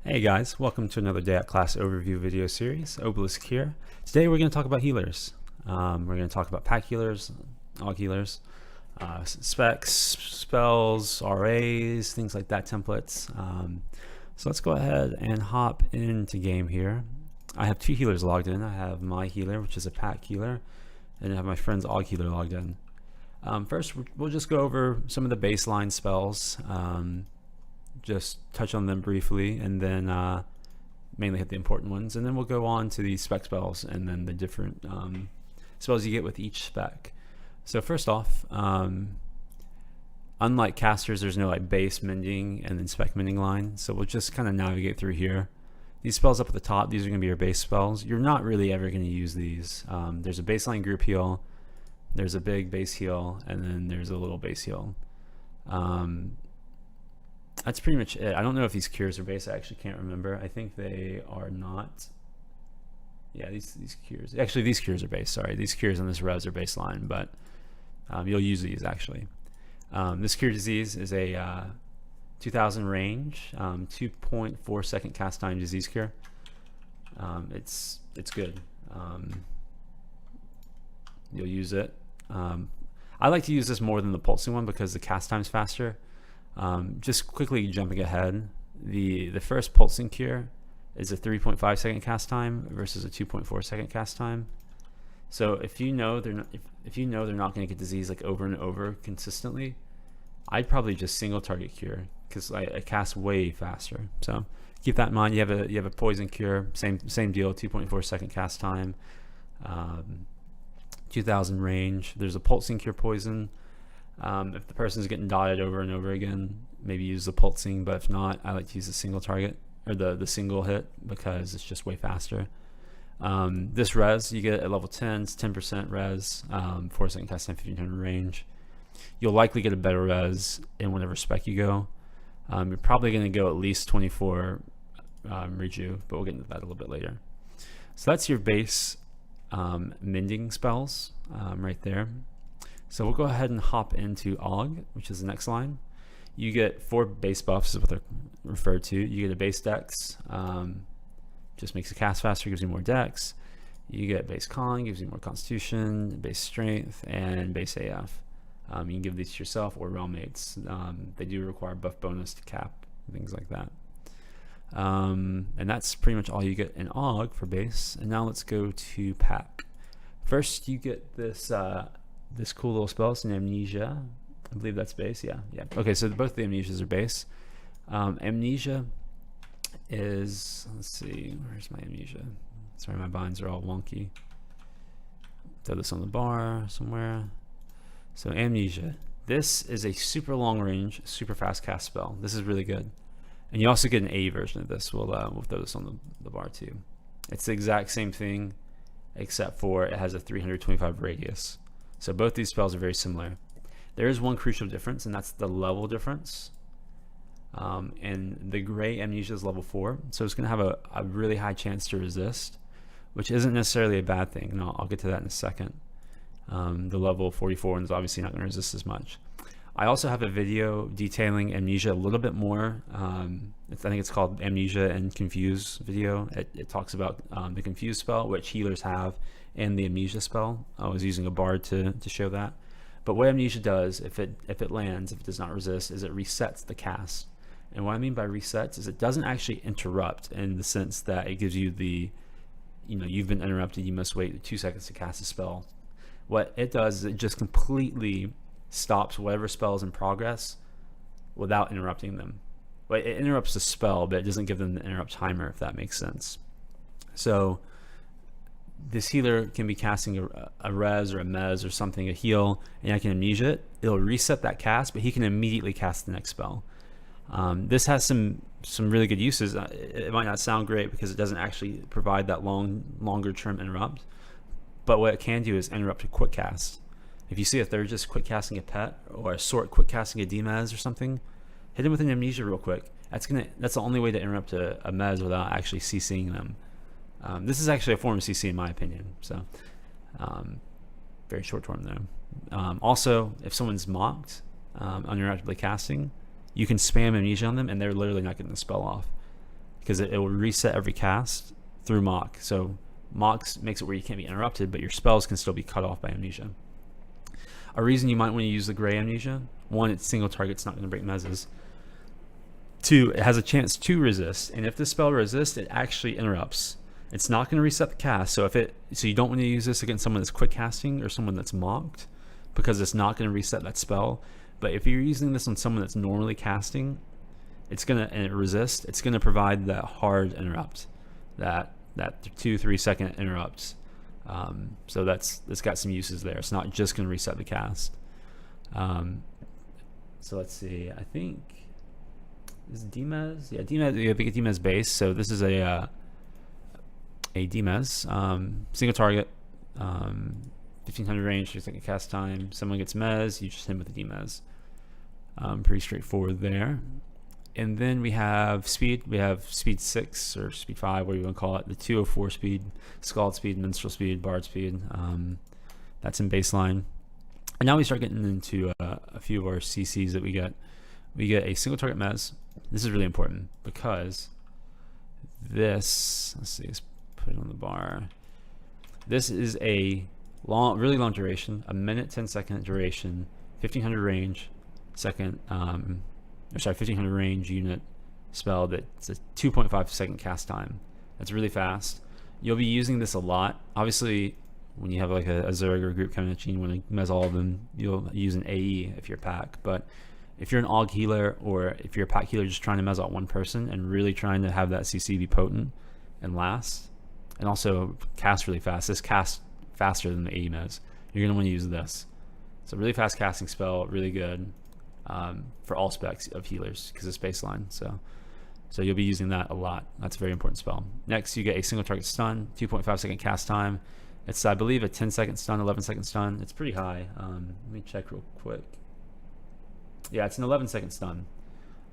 Hey guys, welcome to another day at class overview video series. Obelisk here. Today we're going to talk about healers. We're going to talk about pack healers, AUG healers, specs, spells, RAs, things like that, templates. So let's go ahead and hop into game here. I have two healers logged in. I have my healer, which is a pack healer, and I have my friend's AUG healer logged in. First, we'll just go over some of the baseline spells. Just touch on them briefly, and then mainly hit the important ones, and then we'll go on to the spec spells and then the different spells you get with each spec. So first off, unlike casters, there's no like base mending and then spec mending line, so we'll just kind of navigate through here. These spells up at the top, these are going to be your base spells. You're not really ever going to use these. There's a baseline group heal, there's a big base heal, and then there's a little base heal. That's pretty much it. I don't know if these cures are base. I actually can't remember. I think they are not. Yeah, these cures. Actually, these cures are base. Sorry, these cures and this res are baseline, but you'll use these actually. This cure disease is a 2000 range, 2.4 second cast time disease cure. It's good. You'll use it. I like to use this more than the pulsing one because the cast time's faster. Just quickly jumping ahead, the first pulsing cure is a 3.5 second cast time versus a 2.4 second cast time. So if you know they're not, if you know they're not going to get disease like over and over consistently, I'd probably just single target cure because I cast way faster. So keep that in mind. You have a poison cure, same deal, 2.4 second cast time, 2000 range. There's a pulsing cure poison. If the person's getting dotted over and over again, maybe use the pulsing, but if not, I like to use the single target or the single hit because it's just way faster. This res you get at level 10, it's 10% res, 4 second cast time, 1500 range. You'll likely get a better res in whatever spec you go. You're probably going to go at least 24 reju, but we'll get into that a little bit later. So that's your base mending spells right there. So we'll go ahead and hop into AUG, which is the next line. You get 4 base buffs is what they're referred to. You get a base dex, just makes the cast faster, gives you more dex. You get base con, gives you more constitution, base strength, and base AF. You can give these to yourself or realm mates. They do require buff bonus to cap, things like that. And that's pretty much all you get in AUG for base. And now let's go to pack. First, you get this this cool little spell. It's an amnesia. I believe that's base. Yeah. Okay, so both the amnesias are base. Amnesia is, let's see, where's my amnesia? Sorry, my binds are all wonky. Throw this on the bar somewhere. So amnesia. This is a super long range, super fast cast spell. This is really good. And you also get an A version of this. We'll throw this on the bar too. It's the exact same thing, except for it has a 325 radius. So both these spells are very similar. There is one crucial difference, and that's the level difference. And the gray amnesia is level 4, so it's going to have a really high chance to resist, which isn't necessarily a bad thing. And I'll get to that in a second. The level 44 one is obviously not going to resist as much. I also have a video detailing amnesia a little bit more. I think it's called Amnesia and Confuse video. It talks about the Confuse spell, which healers have, and the amnesia spell. I was using a bard to show that. But what amnesia does, if it lands, if it does not resist, is it resets the cast. And what I mean by resets is it doesn't actually interrupt in the sense that it gives you the, you've been interrupted, you must wait 2 seconds to cast a spell. What it does is it just completely stops whatever spell is in progress without interrupting them. But it interrupts the spell, but it doesn't give them the interrupt timer, if that makes sense. So this healer can be casting a res or a mez or something, a heal, and I can amnesia it. It'll reset that cast, but he can immediately cast the next spell. This has some really good uses. It might not sound great because it doesn't actually provide that longer term interrupt, but what it can do is interrupt a quick cast. If you see a third just quick casting a pet or a sort quick casting a demez or something, hit him with an amnesia real quick. That's the only way to interrupt a mez without actually CCing them. This is actually a form of CC in my opinion, so very short term though. Also, if someone's mocked uninterruptedly casting, you can spam amnesia on them and they're literally not getting the spell off. because it will reset every cast through mock. So mock makes it where you can't be interrupted, but your spells can still be cut off by amnesia. A reason you might want to use the gray amnesia: one, it's single target, it's not going to break mezzes. Two, it has a chance to resist, and if the spell resists, it actually interrupts. It's not going to reset the cast. So you don't want to use this against someone that's quick casting or someone that's mocked, because it's not going to reset that spell. But if you're using this on someone that's normally casting, and it resists, it's gonna provide that hard interrupt, that 2-3 second interrupts. So it's got some uses there. It's not just gonna reset the cast. So let's see. I think this is DMez. Yeah, DMez. I think it's DMez base. So this is a DMez, single target, 1500 range, 3 second cast time. Someone gets mez, you just hit him with the DMez. Pretty straightforward there. And then we have speed. We have speed 6 or speed 5, whatever you want to call it. The 204 speed, Scald speed, Minstrel speed, Bard speed. That's in baseline. And now we start getting into a few of our CCs that we get. We get a single target mez. This is really important because this, let's see, let's put it on the bar. This is a really long duration, a minute 10 second duration, 1500 range, 1500 range unit spell that's a 2.5 second cast time. That's really fast. You'll be using this a lot. Obviously, when you have like a Zerg or a group coming at you and you want to mez all of them, you'll use an AE if you're a pack. But if you're an AUG healer, or if you're a pack healer just trying to mez out one person and really trying to have that CC be potent and last, and also cast really fast, this casts faster than the AE mez, you're going to want to use this. It's a really fast casting spell, really good. For all specs of healers because it's baseline, so you'll be using that a lot. That's a very important spell. Next, you get a single target stun, 2.5 second cast time. It's, I believe, a 10 second stun, 11 second stun. It's pretty high. Let me check real quick. Yeah, it's an 11 second stun.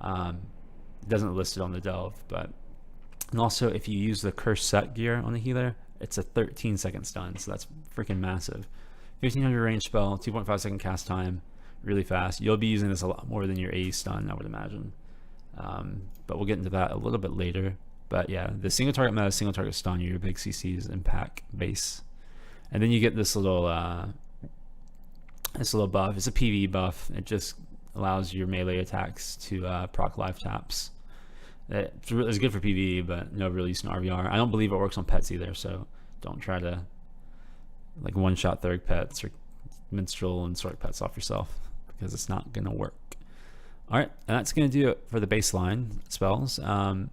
It doesn't list it on the delve, but, and also if you use the curse set gear on the healer, it's a 13 second stun, so that's freaking massive. 1500 range spell, 2.5 second cast time. Really fast. You'll be using this a lot more than your AE stun, I would imagine. But we'll get into that a little bit later. But yeah, the single target mez, single target stun, your big CCs in pack base. And then you get this little buff. It's a PV buff. It just allows your melee attacks to proc life taps. It's good for PvE, but no real use in RVR. I don't believe it works on pets either, so don't try to like one-shot third pets or minstrel and sort pets off yourself, because it's not going to work. All right, and that's going to do it for the baseline spells.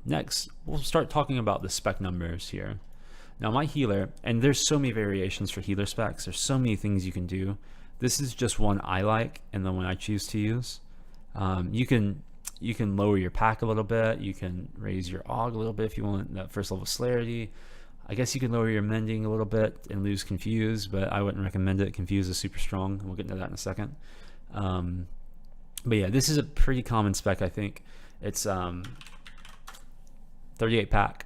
Next, we'll start talking about the spec numbers here. Now, my healer, and there's so many variations for healer specs. There's so many things you can do. This is just one I like and the one I choose to use. You can lower your pack a little bit. You can raise your AUG a little bit if you want that first level celerity. I guess you can lower your mending a little bit and lose confuse, but I wouldn't recommend it. Confuse is super strong. We'll get into that in a second. But yeah, this is a pretty common spec, I think. It's 38 pack,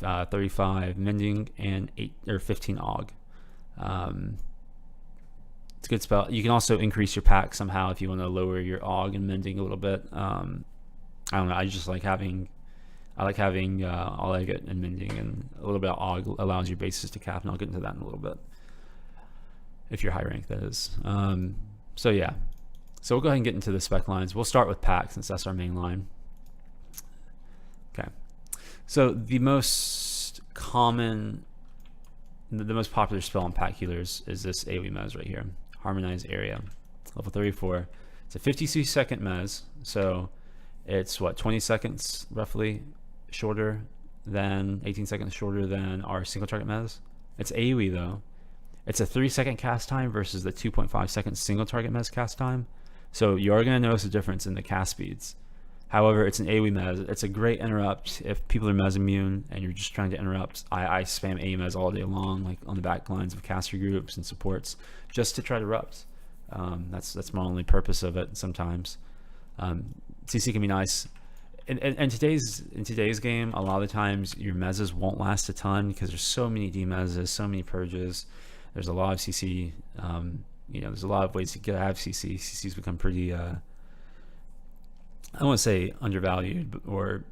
35 mending, and 15 AUG. It's a good spell. You can also increase your pack somehow if you want to lower your AUG and mending a little bit. I don't know. I just like having all I get and mending, and a little bit of AUG allows your bases to cap, and I'll get into that in a little bit. If you're high rank, that is. So yeah. So we'll go ahead and get into the spec lines. We'll start with pack since that's our main line. Okay. So the most common, the most popular spell in pack healers is this AoE mez right here. Harmonize Area. Level 34. It's a 52 second mez. So it's what, 20 seconds roughly shorter than, 18 seconds shorter than our single target mez. It's AoE though. It's a 3 second cast time versus the 2.5 second single target mez cast time. So you are going to notice a difference in the cast speeds. However, it's an AoE mez. It's a great interrupt if people are mez immune and you're just trying to interrupt. I spam AoE mez all day long, like on the back lines of caster groups and supports, just to try to erupt. That's my only purpose of it sometimes. CC can be nice. In today's game, a lot of the times your mezes won't last a ton because there's so many demezes, so many purges. There's a lot of CC. There's a lot of ways to have CC. CC's become pretty, I don't want to say undervalued, or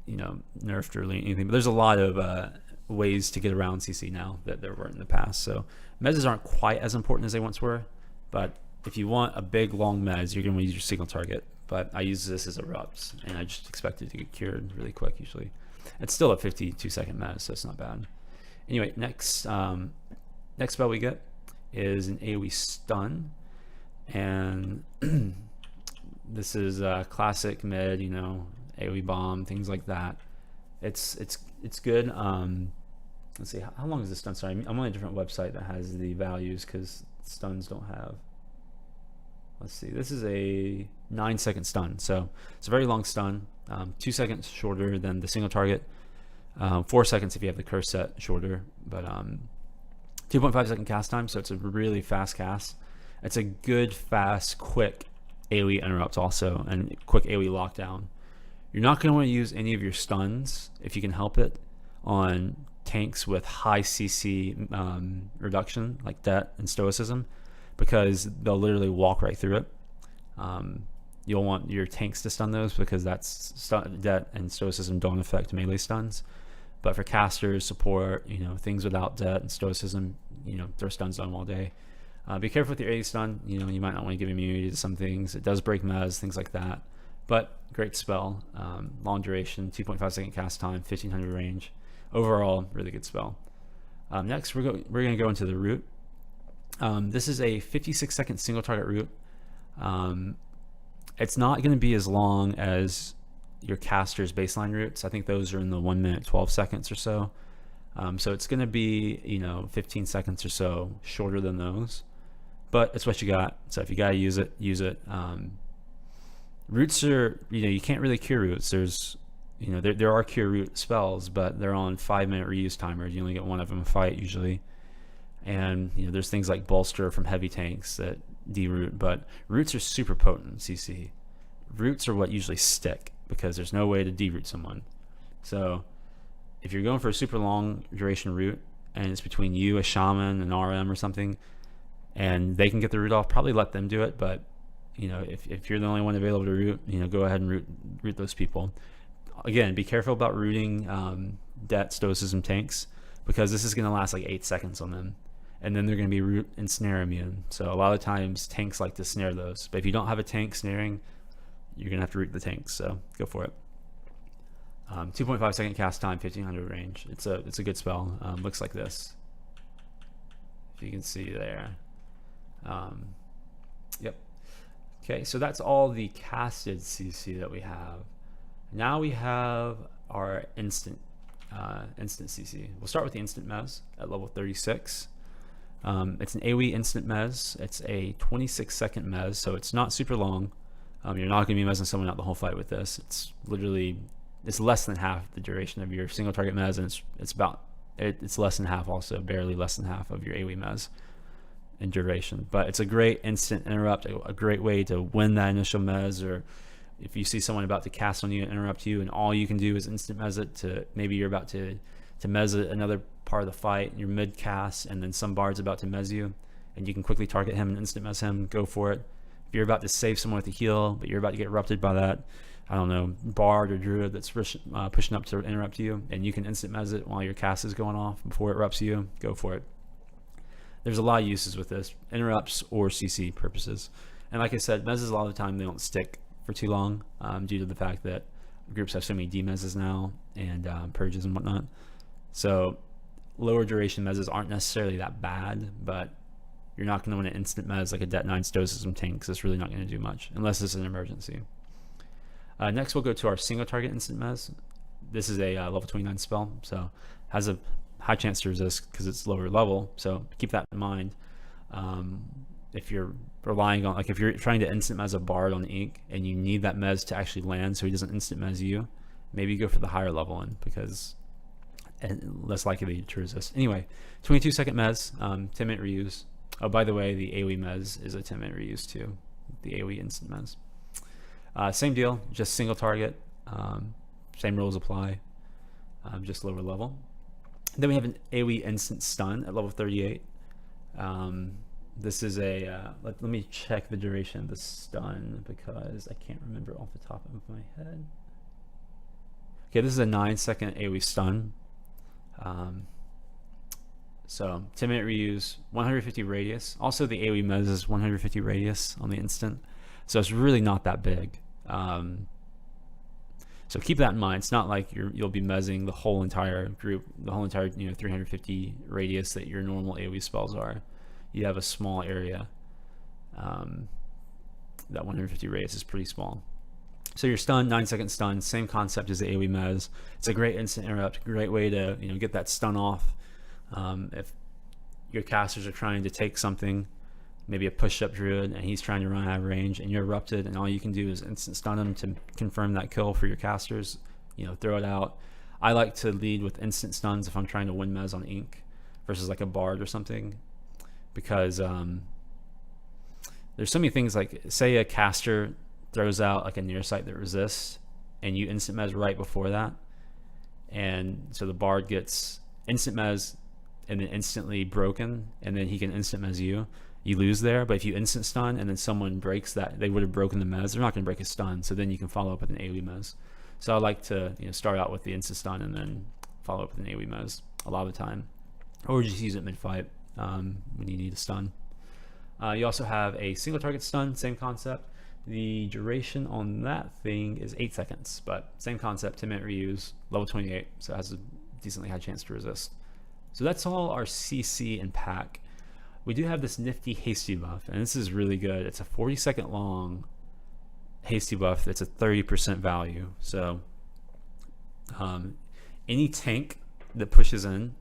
nerfed or anything. But there's a lot of ways to get around CC now that there weren't in the past. So mezzes aren't quite as important as they once were, but if you want a big long mezz, you're going to use your single target. But I use this as erupts, and I just expect it to get cured really quick usually. It's still a 52-second mezz, so it's not bad. Anyway, next spell we get is an AoE stun, and this is a classic mid, AoE bomb, things like that. It's good. Let's see, how long is this stun? Sorry, I'm on a different website that has the values because stuns don't have. Let's see, this is a 9-second stun, so it's a very long stun. 2 seconds shorter than the single target. 4 seconds if you have the curse set, shorter, but 2.5 second cast time, so it's a really fast cast. It's a good, fast, quick AoE interrupt also, and quick AoE lockdown. You're not going to want to use any of your stuns, if you can help it, on tanks with high CC reduction, like Det and Stoicism, because they'll literally walk right through it. You'll want your tanks to stun those because Det and Stoicism don't affect melee stuns. But for casters, support, things without Det and Stoicism, throw stuns on them all day. Be careful with your AoE stun. You might not want to give immunity to some things. It does break mez, things like that. But great spell, long duration, 2.5 second cast time, 1500 range. Overall, really good spell. Next, we're going to go into the root. This is a 56-second single target root. It's not going to be as long as your caster's baseline roots. I think those are in the 1 minute 12 seconds or so. So it's going to be 15 seconds or so shorter than those, but it's what you got. So if you got to use it, use it. Roots are, you can't really cure roots. There's there are cure root spells, but they're on 5-minute reuse timers. You only get one of them a fight usually. And there's things like bolster from heavy tanks that deroot, but roots are super potent CC. Roots are what usually stick because there's no way to deroot someone. So if you're going for a super long duration root and it's between you, a shaman, an RM or something, and they can get the root off, probably let them do it. But if you're the only one available to root, go ahead and root those people. Again, be careful about rooting Det Stoicism tanks, because this is going to last like 8 seconds on them, and then they're going to be root and snare immune. So a lot of times tanks like to snare those, but if you don't have a tank snaring, you're going to have to root the tanks, so go for it. 2.5 second cast time, 1500 range. It's a good spell. Looks like this, if you can see there. Yep. Okay, so that's all the casted CC that we have. Now we have our instant CC. We'll start with the instant mez at level 36. It's an AoE instant mez. It's a 26-second mez, so it's not super long. You're not going to be mezzing someone out the whole fight with this. It's less than half the duration of your single target mez, and it's less than half, also barely less than half of your AoE mez in duration. But it's a great instant interrupt, a great way to win that initial mez, or if you see someone about to cast on you and interrupt you, and all you can do is instant mez it to, maybe you're about to mez another part of the fight, you're mid cast, and then some bard's about to mez you, and you can quickly target him and instant mez him, go for it. If you're about to save someone with a heal, but you're about to get erupted by that, I don't know, bard or druid that's pushing up to interrupt you, and you can instant mez it while your cast is going off before it erupts you, go for it. There's a lot of uses with this, interrupts or CC purposes. And like I said, mezzes a lot of the time they don't stick for too long, due to the fact that groups have so many demezzes now and purges and whatnot. So lower duration mezzes aren't necessarily that bad, but you're not going to want to instant mez like a Det 9 Stoicism tank, because it's really not going to do much unless it's an emergency. Next we'll go to our single target instant mez. This is a level 29 spell, so has a high chance to resist because it's lower level, so keep that in mind. If you're relying on, like if you're trying to instant mez a bard on ink and you need that mez to actually land so he doesn't instant mez you, maybe go for the higher level one, because less likely to resist. Anyway, 22-second mez, 10-minute reuse. Oh, by the way, the AoE mez is a 10-minute reuse too, the AoE instant mez. Same deal, just single target, same rules apply, just lower level. Then we have an AoE instant stun at level 38. This is a, let me check the duration of the stun because I can't remember off the top of my head. Okay, this is a 9-second AoE stun. So 10-minute reuse, 150 radius. Also the AoE mez is 150 radius on the instant. So it's really not that big. So keep that in mind. It's not like you'll be mezzing the whole entire group, the whole entire 350 radius that your normal AoE spells are. You have a small area. That 150 radius is pretty small. So your stun, 9-second stun, same concept as the AoE mez. It's a great instant interrupt, great way to get that stun off. If your casters are trying to take something, maybe a push-up druid, and he's trying to run out of range, and you're erupted, and all you can do is instant stun him to confirm that kill for your casters. Throw it out. I like to lead with instant stuns if I'm trying to win mez on ink versus like a bard or something, because there's so many things, like say a caster throws out like a near sight that resists, and you instant mez right before that, and so the bard gets instant mez and then instantly broken, and then he can instant mez you lose there. But if you instant stun and then someone breaks that, they would have broken the mez, they're not going to break a stun, so then you can follow up with an AoE mez. So I like to start out with the instant stun and then follow up with an AoE mez a lot of the time, or just use it mid-fight when you need a stun. You also have a single target stun, same concept. The duration on that thing is 8 seconds, but same concept, 10-minute reuse, level 28, so it has a decently high chance to resist. So that's all our CC and pack. We do have this nifty hasty buff, and this is really good. It's a 40-second long hasty buff that's a 30% value. So any tank that pushes in,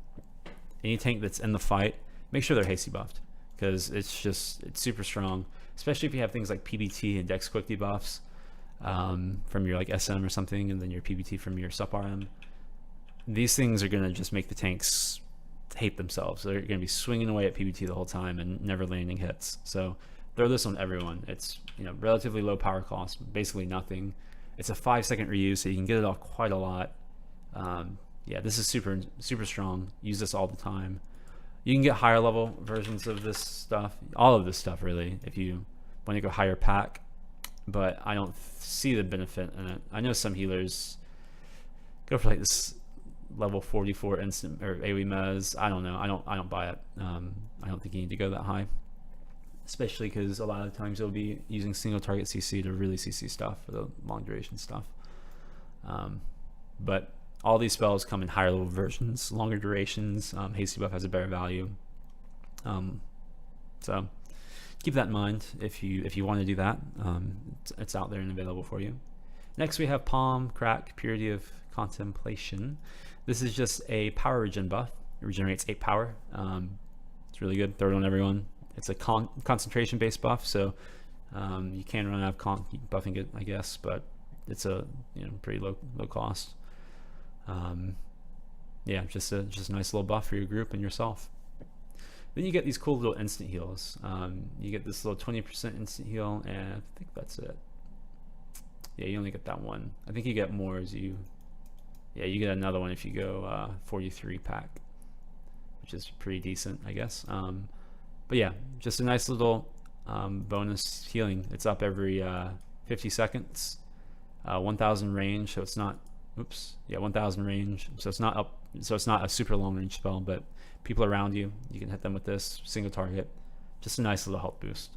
any tank that's in the fight, make sure they're hasty buffed, because it's super strong, especially if you have things like PBT and Dex Quick debuffs from your like SM or something, and then your PBT from your sup RM. These things are going to just make the tanks hate themselves. They're going to be swinging away at PBT the whole time and never landing hits. So throw this on everyone. It's relatively low power cost, basically nothing. It's a 5-second reuse, so you can get it off quite a lot. Yeah, this is super strong. Use this all the time. You can get higher level versions of this stuff, all of this stuff really, if you want to go higher pack, but I don't see the benefit in it. I know some healers go for like this level 44 instant or AoE mez. I don't know. I don't buy it. I don't think you need to go that high, especially because a lot of times you'll be using single target CC to really CC stuff for the long duration stuff. But all these spells come in higher level versions, longer durations. Hasty buff has a better value. So keep that in mind if you want to do that. It's out there and available for you. Next we have Palm Crack, Purity of Contemplation. This is just a power regen buff. It regenerates 8 power. It's really good. Throw it on everyone. It's a concentration based buff, so you can run out of buffing it, I guess, but it's a pretty low cost. Yeah, just a nice little buff for your group and yourself. Then you get these cool little instant heals. You get this little 20% instant heal, and I think that's it. Yeah, you only get that one. I think you get more as you get another one if you go 43 pack, which is pretty decent, I guess. But yeah, just a nice little bonus healing. It's up every 50 seconds, 1000 range, so it's not 1000 range, so it's not up, so it's not a super long range spell, but people around you can hit them with this single target. Just a nice little health boost.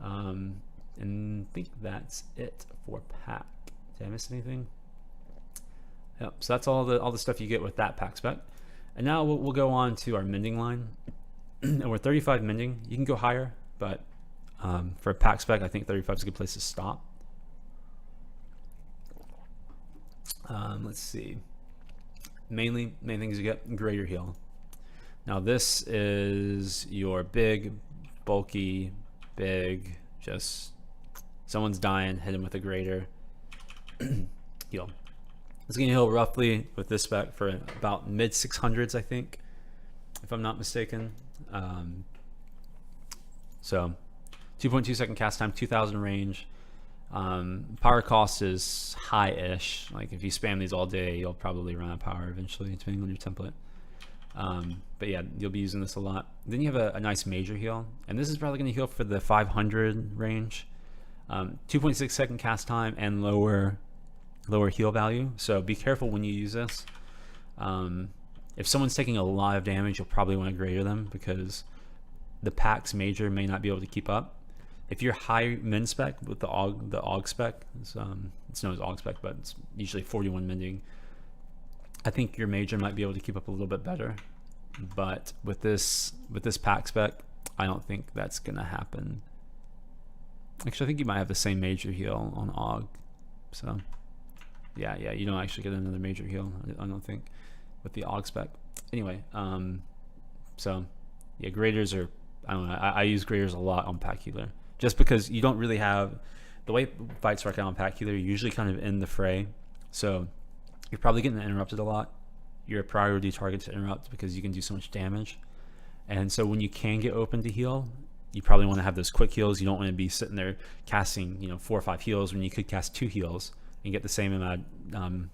And I think that's it for pack. Did I miss anything? Yep, so that's all the stuff you get with that pack spec. And now we'll go on to our mending line. And we're 35 mending. You can go higher, but for a pack spec, I think 35 is a good place to stop. Let's see. Main things you get: greater heal. Now this is your big, bulky, just someone's dying, hit him with a greater. Heal. It's gonna heal roughly with this spec for about mid 600s, I think, if I'm not mistaken. So 2.2 second cast time, 2000 range. Power cost is high-ish. Like if you spam these all day, you'll probably run out of power eventually, depending on your template. But yeah, you'll be using this a lot. Then you have a nice major heal, and this is probably going to heal for the 500 range. 2.6 second cast time and lower lower heal value. So be careful when you use this. If someone's taking a lot of damage, you'll probably want to greater them because the PAX major may not be able to keep up. If you're high min spec with the AUG spec, it's known as AUG spec, but it's usually 41 mending. I think your major might be able to keep up a little bit better, but with this PAX spec, I don't think that's gonna happen. Actually, I think you might have the same major heal on AUG, so yeah, you don't actually get another major heal, I don't think, with the AUG spec. Anyway, so yeah, graders are, I don't know, I use graders a lot on pack healer, just because you don't really have, the way fights work out on pack healer, you're usually kind of in the fray, so you're probably getting interrupted a lot. You're a priority target to interrupt because you can do so much damage. And so when you can get open to heal, you probably want to have those quick heals. You don't want to be sitting there casting 4 or 5 heals when you could cast 2 heals and get the same amount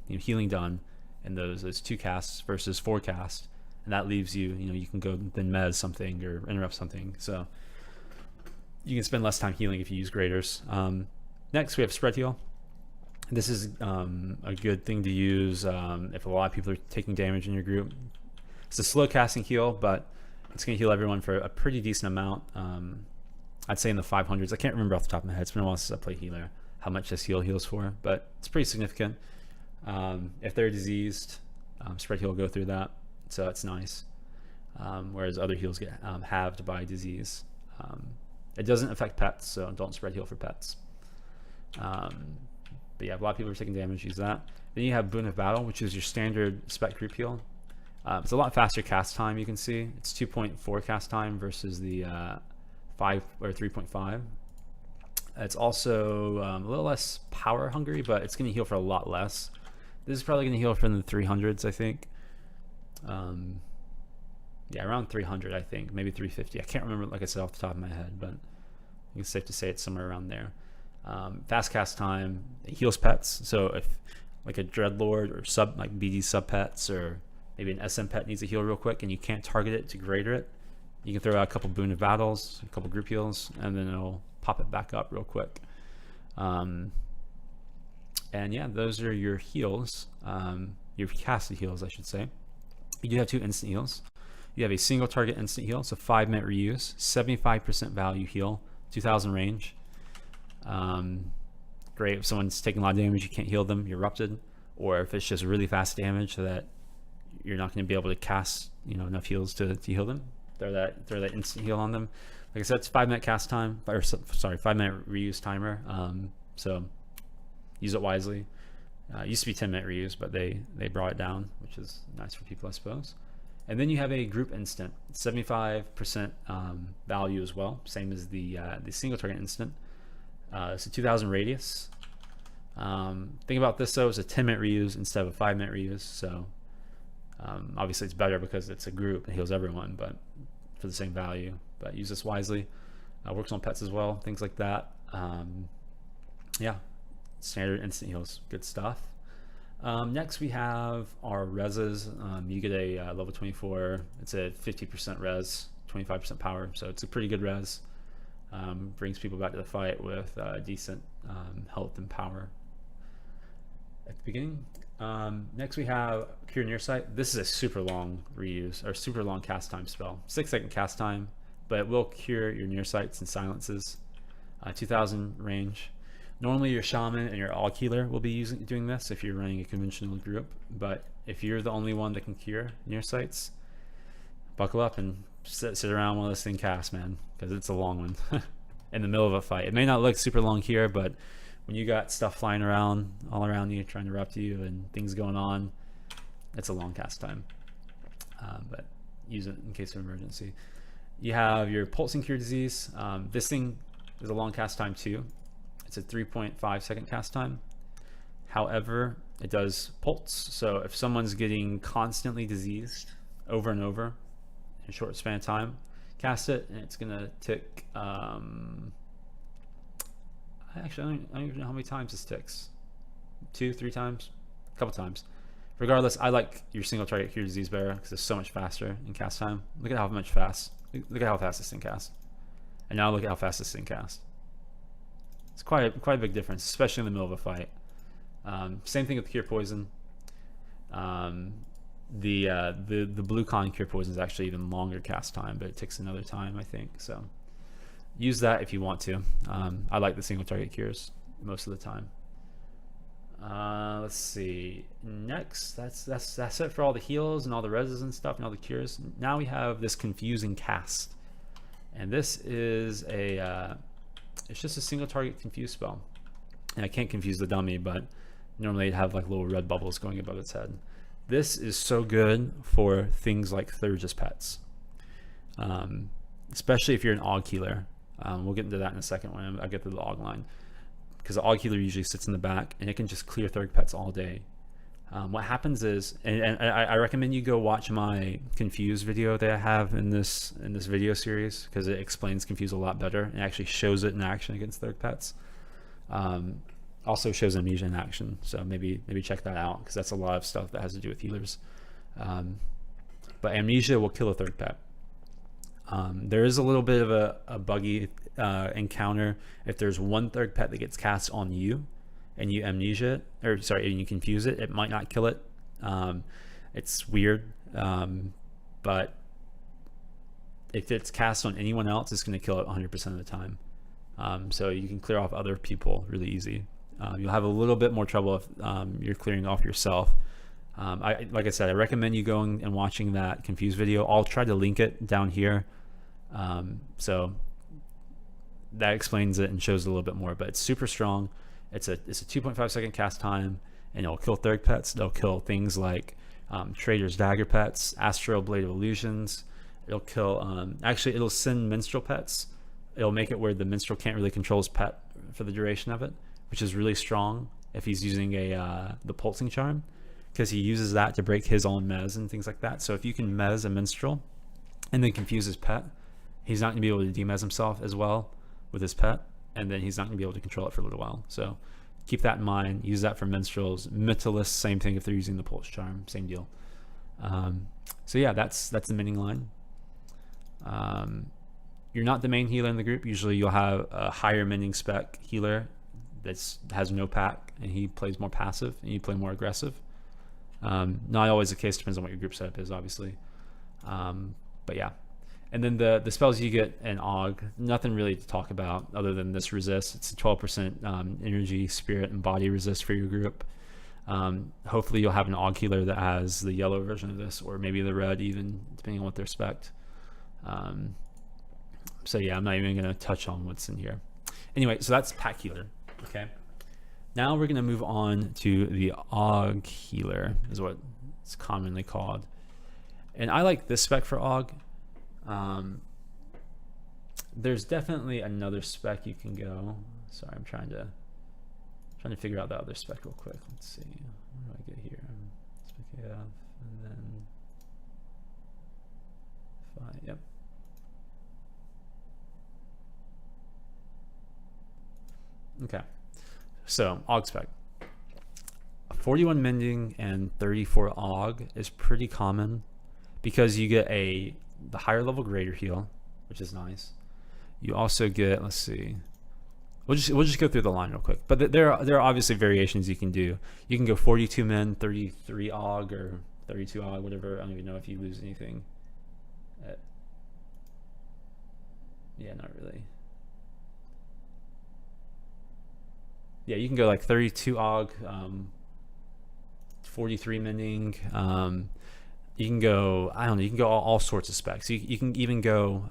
healing done in those 2 casts versus 4 casts. And that leaves you, you can go then mez something or interrupt something. So you can spend less time healing if you use graders. Next we have spread heal. This is a good thing to use if a lot of people are taking damage in your group. It's a slow casting heal, but it's going to heal everyone for a pretty decent amount. I'd say in the 500s. I can't remember off the top of my head. It's been a while since I played healer, how much this heal heals for, but it's pretty significant. If they're diseased, spread heal will go through that, so it's nice. Whereas other heals get halved by disease. It doesn't affect pets, so don't spread heal for pets. But yeah, a lot of people are taking damage, use that. Then you have Boon of Battle, which is your standard spec group heal. It's a lot faster cast time, you can see. It's 2.4 cast time versus the 5 or 3.5. It's also a little less power hungry, but it's going to heal for a lot less. This is probably going to heal from the 300s, I think. Yeah, around 300, I think. Maybe 350. I can't remember, like I said, off the top of my head, but I think it's safe to say it's somewhere around there. Fast cast time, it heals pets. So if like a Dreadlord or like BD sub pets, or maybe an SM pet needs a heal real quick and you can't target it to greater it, you can throw out a couple Boon of Battles, a couple group heals, and then it'll pop it back up real quick. And yeah, those are your heals, your casted heals, I should say. You do have 2 instant heals. You have a single target instant heal, so 5-minute reuse, 75% value heal, 2000 range. Great if someone's taking a lot of damage, you can't heal them, you're erupted, or if it's just really fast damage so that you're not going to be able to cast enough heals to heal them, throw that instant heal on them. Like I said, it's 5-minute cast time, or sorry, 5-minute reuse timer, so use it wisely. It used to be 10-minute reuse, but they brought it down, which is nice for people, I suppose. And then you have a group instant, 75% value as well, same as the single target instant. So 2000 radius. Think about this though, it's a 10-minute reuse instead of a 5-minute reuse. So obviously it's better because it's a group, it heals everyone, but for the same value. But use this wisely. Works on pets as well, things like that. Yeah, standard instant heals, good stuff. Next we have our reses. You get a level 24, it's a 50% res, 25% power, so it's a pretty good res. Brings people back to the fight with decent health and power at the beginning. Next we have Cure Nearsight. This is a super long reuse, or super long cast time spell. 6-second cast time, but it will cure your Nearsights and silences. 2000 range. Normally your shaman and your AUG healer will be doing this if you're running a conventional group, but if you're the only one that can cure Nearsights, buckle up and sit around while this thing casts, man, because it's a long one in the middle of a fight. It may not look super long here, but when you got stuff flying around all around you trying to erupt you and things going on, it's a long cast time, but use it in case of emergency. You have your pulsing cure disease. This thing is a long cast time too. It's a 3.5-second cast time. However, it does pulse, so if someone's getting constantly diseased over and over in a short span of time, cast it and it's gonna tick. Actually, I don't even know how many times this ticks. 2, 3 times, a couple times. Regardless, I like your single target cure disease better because it's so much faster in cast time. Look at how much fast. Look at how fast this thing casts, and now look at how fast this thing casts. It's quite a big difference, especially in the middle of a fight. Same thing with Cure Poison. The blue con Cure Poison is actually even longer cast time, but it takes another time, I think. So use that if you want to. I like the single target cures most of the time. Let's see. Next, that's it for all the heals and all the reses and stuff and all the cures. Now we have this confusing cast, and this is it's just a single target confuse spell. And I can't confuse the dummy, but normally it'd have like little red bubbles going above its head. This is so good for things like Thurgis pets, especially if you're an Aug healer. We'll get into that in a second when I get to the Aug line, because the Aug healer usually sits in the back and it can just clear Thurg pets all day. What happens is, and I recommend you go watch my Confuse video that I have in this video series, because it explains Confuse a lot better and actually shows it in action against Thurg pets. Also shows Amnesia in action, so maybe check that out, because that's a lot of stuff that has to do with healers. But Amnesia will kill a Thurg pet. There is a little bit of a buggy encounter if there's one Thurg pet that gets cast on you and you amnesia it, or sorry, and you confuse it. It might not kill it. It's weird, but if it's cast on anyone else, it's going to kill it 100% of the time. So you can clear off other people really easy. You'll have a little bit more trouble if you're clearing off yourself. Like I said, I recommend you going and watching that Confused video. I'll try to link it down here. So that explains it and shows a little bit more, but it's super strong. It's a 2.5 second cast time, and it'll kill Thurg pets. It'll kill things like Trader's Dagger pets, Astral Blade of Illusions. It'll kill, actually it'll send Minstrel pets. It'll make it where the Minstrel can't really control his pet for the duration of it, which is really strong if he's using the Pulsing Charm, because he uses that to break his own mez and things like that. So if you can mez a Minstrel and then confuse his pet, he's not going to be able to demez himself as well with his pet, and then he's not going to be able to control it for a little while. So keep that in mind. Use that for Minstrels. Mythalists, same thing if they're using the Pulse Charm, same deal. So yeah, that's the Mending line. You're not the main healer in the group. Usually you'll have a higher Mending spec healer that has no pack, and he plays more passive, and you play more aggressive. Not always the case, depends on what your group setup is, obviously. But yeah. And then the spells you get in Aug, nothing really to talk about other than this resist. It's a 12% energy, spirit, and body resist for your group. Hopefully you'll have an Aug healer that has the yellow version of this, or maybe the red even, depending on what they're spec'd. So yeah, I'm not even going to touch on what's in here. Anyway, so that's pack healer. Okay. Now we're going to move on to the Aug healer, is what it's commonly called. And I like this spec for Aug. There's definitely another spec you can go. Sorry, I'm trying to figure out the other spec real quick. Let's see. Where do I get here? Spec AF, and then fine. Yep. Okay. So Aug spec. 41 Mending and 34 Aug is pretty common, because you get the higher level greater heal, which is nice. You also get, let's see, we'll just go through the line real quick. But there are obviously variations you can do. You can go 42 men, 33 Aug, or 32 Aug, whatever. I don't even know if you lose anything. Yeah, not really. Yeah, you can go like 32 Aug, 43 Mending. You can go, I don't know, you can go all sorts of specs. You can even go,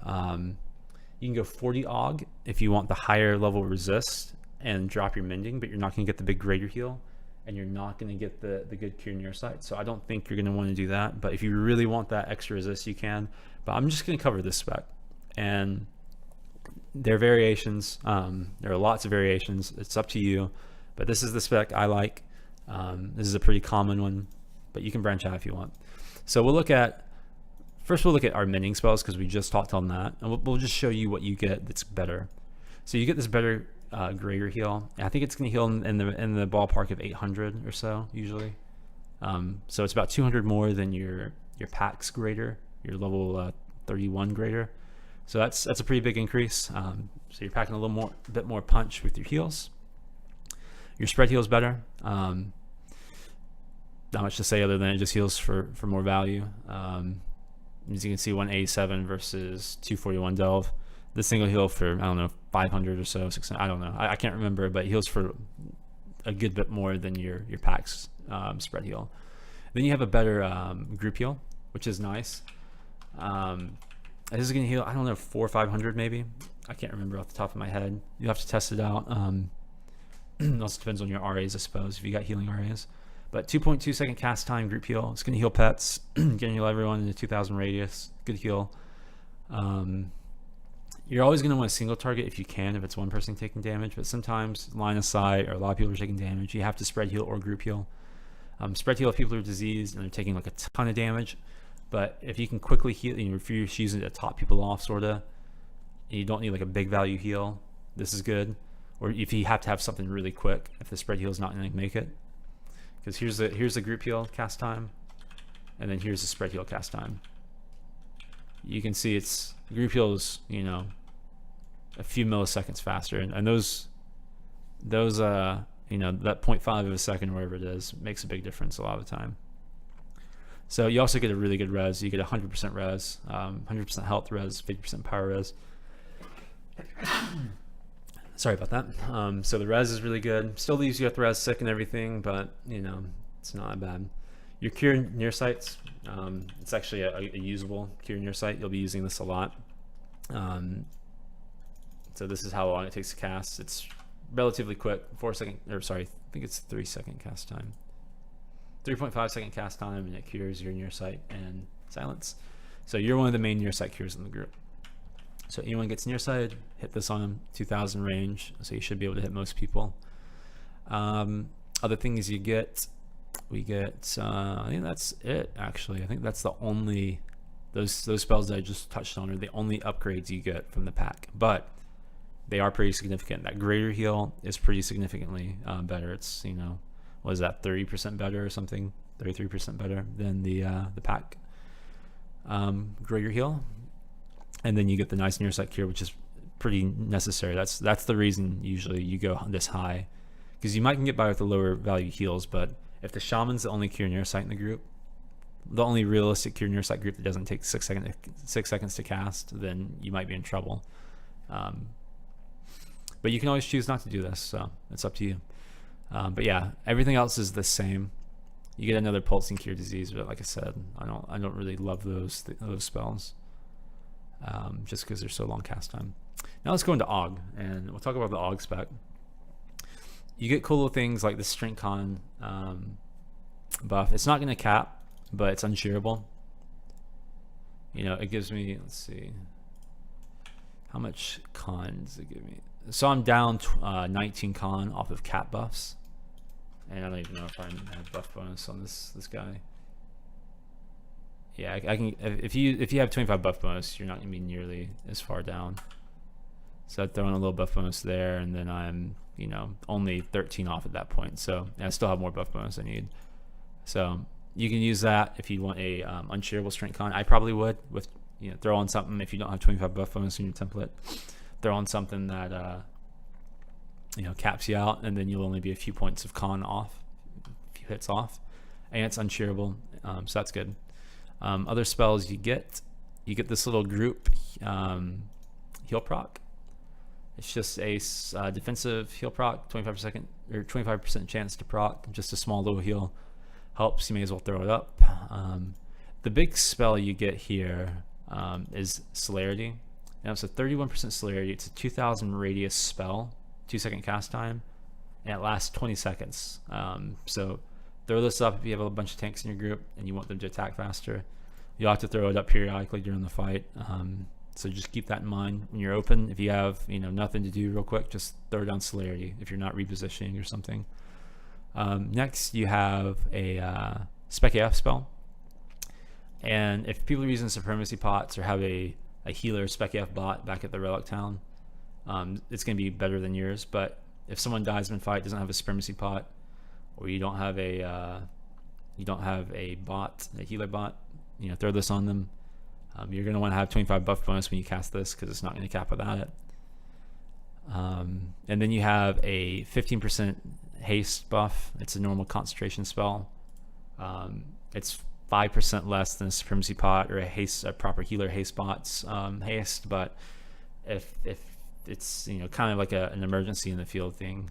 40 Aug if you want the higher level resist and drop your Mending, but you're not going to get the big greater heal, and you're not going to get the good cure near sight. So I don't think you're going to want to do that. But if you really want that extra resist, you can. But I'm just going to cover this spec. And there are variations. There are lots of variations. It's up to you. But this is the spec I like. This is a pretty common one, but you can branch out if you want. So we'll look at our Mending spells, because we just talked on that, and we'll just show you what you get that's better. So you get this better greater heal. I think it's going to heal in the ballpark of 800 or so usually. So it's about 200 more than your pack's greater, your level 31 greater. So that's a pretty big increase. So you're packing a bit more punch with your heals. Your spread heal is better. Not much to say other than it just heals for more value. As you can see, 187 versus 241 delve. This thing will heal for, I don't know, 500 or so, 600, I don't know. I can't remember, but it heals for a good bit more than your pack's spread heal. Then you have a better group heal, which is nice. This is going to heal, I don't know, 400 or 500 maybe. I can't remember off the top of my head. You have to test it out. It also depends on your RAs, I suppose, if you got healing RAs. But 2.2 second cast time group heal. It's going to heal pets, getting heal everyone in the 2000 radius. Good heal. You're always going to want a single target if you can, if it's one person taking damage. But sometimes line of sight or a lot of people are taking damage. You have to spread heal or group heal. Spread heal if people are diseased and they're taking like a ton of damage. But if you can quickly heal, if you're just using it to top people off, sorta, and you don't need like a big value heal, this is good. Or if you have to have something really quick, if the spread heal is not going to make it. Because here's the group heal cast time, and then here's the spread heal cast time. You can see it's group heal is a few milliseconds faster, and those that 0.5 of a second or whatever it is makes a big difference a lot of the time. So you also get a really good res. You get 100% res, 100% health res, 50% power res. Sorry about that. So the res is really good. Still leaves you with res sick and everything, but it's not bad. Your cure near sights, it's actually a usable cure near sight. You'll be using this a lot. So this is how long it takes to cast. It's relatively quick, 3 second cast time. 3.5 second cast time, and it cures your near sight and silence. So you're one of the main near sight cures in the group. So anyone gets near sighted, hit this on them, 2000 range, so you should be able to hit most people. Other things we get, I think that's it actually. I think that's the only, those spells that I just touched on are the only upgrades you get from the pack, but they are pretty significant. That greater heal is pretty significantly better. It's, what is that, 30% better or something, 33% better than the pack greater heal. And then you get the nice near sight cure, which is pretty necessary. That's the reason usually you go this high, because you might can get by with the lower value heals, but if the shaman's the only cure near sight in the group, the only realistic cure near sight group that doesn't take 6 seconds to cast, then you might be in trouble. But you can always choose not to do this, so it's up to you. But yeah, everything else is the same. You get another pulsing cure disease, but like I said, I don't really love those spells. Just because they're so long cast time. Now let's go into AUG, and we'll talk about the AUG spec. You get cool little things like the strength con buff. It's not going to cap, but it's unshearable. It gives me, let's see, how much con does it give me? So I'm down 19 con off of cap buffs, and I don't even know if I have buff bonus on this guy. Yeah, I can. If you have 25 buff bonus, you're not gonna be nearly as far down. So I throw in a little buff bonus there, and then I'm only 13 off at that point. So I still have more buff bonus I need. So you can use that if you want a unshareable strength con. I probably would with throw on something if you don't have 25 buff bonus in your template. Throw on something that caps you out, and then you'll only be a few points of con off, a few hits off, and it's unshareable. So that's good. Other spells you get this little group heal proc. It's just a defensive heal proc, 25% chance to proc, just a small little heal. Helps, you may as well throw it up. The big spell you get here is Celerity. Now it's a 31% Celerity. It's a 2000 radius spell, 2 second cast time, and it lasts 20 seconds. So throw this up if you have a bunch of tanks in your group and you want them to attack faster. You'll have to throw it up periodically during the fight. So just keep that in mind when you're open. If you have nothing to do real quick, just throw down Celerity if you're not repositioning or something. Next you have a Spec AF spell. And if people are using Supremacy pots or have a healer Spec AF bot back at the Relic Town, it's going to be better than yours. But if someone dies in fight, doesn't have a Supremacy pot, or you don't have a bot, a healer bot, throw this on them. You're going to want to have 25 buff bonus when you cast this, because it's not going to cap without it. And then you have a 15% haste buff. It's a normal concentration spell. It's 5% less than a supremacy pot or a proper healer haste bot's haste, but if it's, you know, kind of like an emergency in the field thing,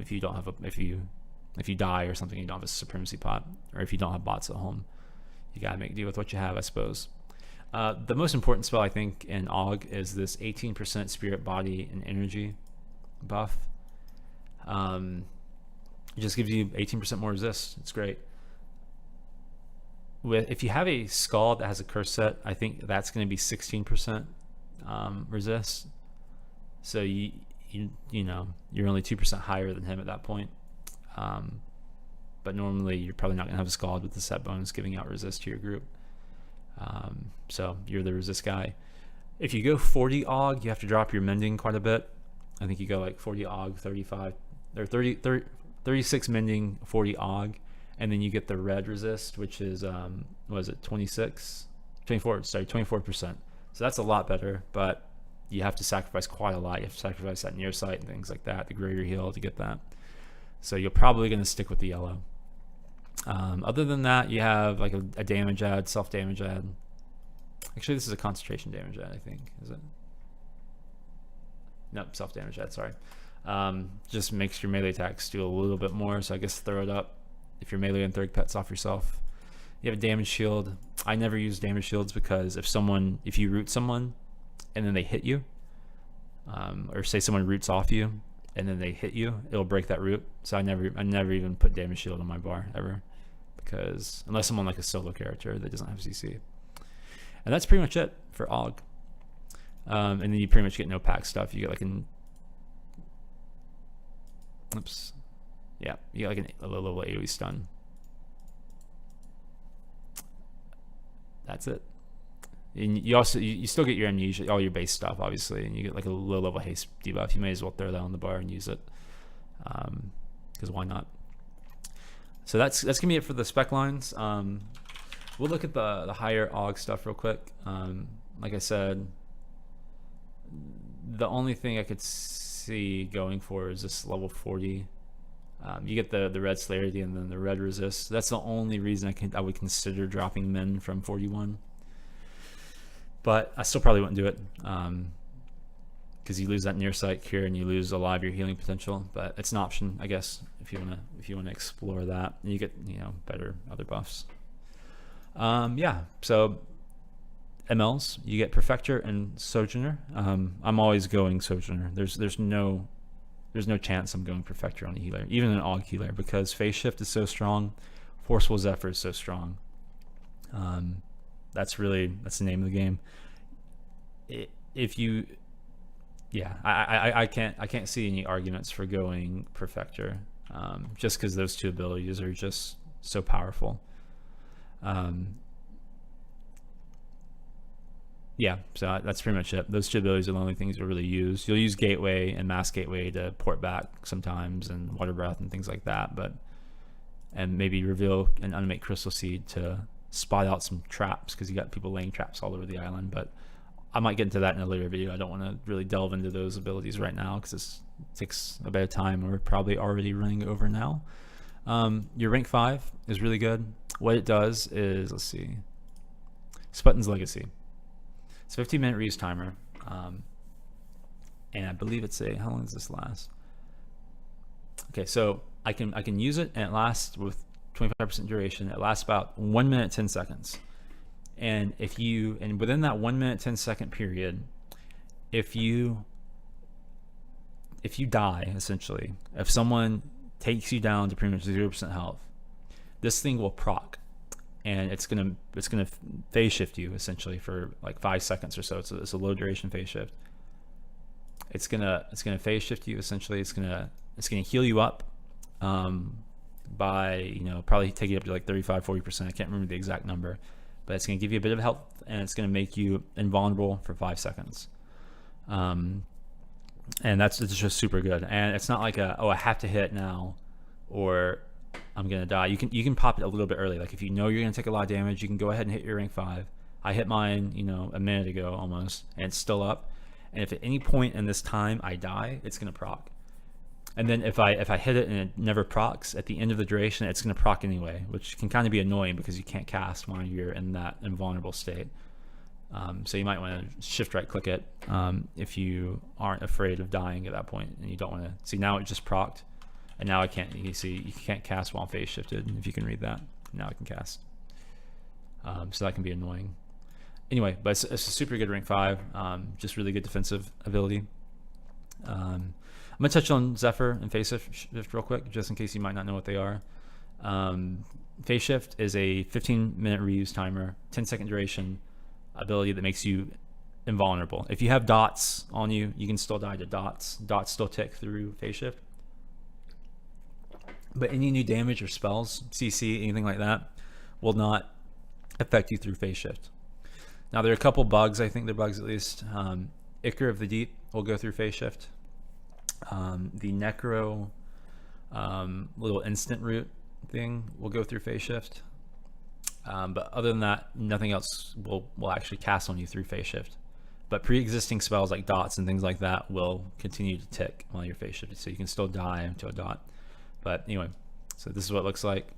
if you don't have if you die or something, you don't have a supremacy pot, or if you don't have bots at home, you gotta make do with what you have, I suppose. The most important spell, I think, in AUG is this 18% spirit, body, and energy buff. It just gives you 18% more resist. It's great. If you have a skull that has a curse set, I think that's going to be 16% resist. So you know, you're only 2% higher than him at that point. But normally you're probably not going to have a skull with the set bonus giving out resist to your group. So you're the resist guy. If you go 40 AUG, you have to drop your mending quite a bit. I think you go like 40 AUG, 35 or 36 mending, 40 AUG, and then you get the red resist, which is what is it, 24%. So that's a lot better, but you have to sacrifice quite a lot. You have to sacrifice that near sight and things like that, the greater heal, to get that. So you're probably going to stick with the yellow. Other than that, you have like a damage add, self damage add. Actually, this is a concentration damage add, I think. Is it? Nope, self damage add, sorry. Just makes your melee attacks do a little bit more, so I guess throw it up if you're melee and third pets off yourself. You have a damage shield. I never use damage shields because if you root someone and then they hit you, or say someone roots off you and then they hit you, it'll break that root. So I never even put damage shield on my bar ever, because unless I'm on like a solo character that doesn't have CC. And that's pretty much it for AUG. And then you pretty much get no pack stuff. You get like you get like a low level AoE stun. That's it. And you also you still get your amnesia, all your base stuff, obviously, and you get like a low level haste debuff. You may as well throw that on the bar and use it, because why not? So that's gonna be it for the spec lines. We'll look at the higher AUG stuff real quick. Like I said, the only thing I could see going for is this level 40. You get the red celerity and then the red resist. That's the only reason I would consider dropping men from 41. But I still probably wouldn't do it, because you lose that near sight cure and you lose a lot of your healing potential. But it's an option, I guess, if you wanna explore that. And you get, you know, better other buffs. Yeah. So MLs, you get Perfector and Sojourner. I'm always going Sojourner. There's no chance I'm going Perfector on a healer, even an AUG healer, because Phase Shift is so strong, Forceful Zephyr is so strong. That's the name of the game. I can't see any arguments for going Perfector, just because those two abilities are just so powerful. Yeah, so that's pretty much it. Those two abilities are the only things you'll really use. You'll use Gateway and Mass Gateway to port back sometimes, and Water Breath and things like that, and maybe reveal an Unmake Crystal Seed to spot out some traps, because you got people laying traps all over the island. But I might get into that in a later video. I don't want to really delve into those abilities right now, because this takes a bit of time, and we're probably already running over now. Your rank 5 is really good. What it does is, let's see, Sputton's Legacy. It's a 15-minute reuse timer, and I believe it's how long does this last? Okay, so I can use it, and it lasts with 25% duration. It lasts about 1 minute 10 seconds, and within that 1 minute 10 second period, if you die, essentially, if someone takes you down to pretty much 0% health, this thing will proc, and it's gonna phase shift you essentially for like 5 seconds or so. It's a low duration phase shift. It's gonna phase shift you essentially. It's gonna heal you up by, you know, probably take you up to like 35-40%. I can't remember the exact number, but it's gonna give you a bit of health, and it's gonna make you invulnerable for 5 seconds. And it's just super good. And it's not like I have to hit now, or I'm gonna die. You can pop it a little bit early. Like if you know you're gonna take a lot of damage, you can go ahead and hit your rank 5. I hit mine, you know, a minute ago almost, and it's still up. And if at any point in this time I die, it's gonna proc. And then if I hit it and it never procs, at the end of the duration, it's going to proc anyway, which can kind of be annoying because you can't cast while you're in that invulnerable state. So you might want to shift right click it if you aren't afraid of dying at that point, and you don't want to see. Now it just procced, and now I can't. You see, you can't cast while phase shifted. If you can read that, now I can cast. So that can be annoying. Anyway, but it's a super good rank 5. Just really good defensive ability. I'm gonna touch on Zephyr and Phase Shift real quick, just in case you might not know what they are. Phase Shift is a 15-minute reuse timer, 10-second duration ability that makes you invulnerable. If you have dots on you, you can still die to dots. Dots still tick through Phase Shift. But any new damage or spells, CC, anything like that, will not affect you through Phase Shift. Now there are a couple bugs, I think they're bugs at least. Ichor of the Deep will go through Phase Shift. The Necro little instant root thing will go through Phase Shift. But other than that, nothing else will actually cast on you through Phase Shift. But pre-existing spells like dots and things like that will continue to tick while you're Phase Shifted, so you can still die to a dot. But anyway, so this is what it looks like.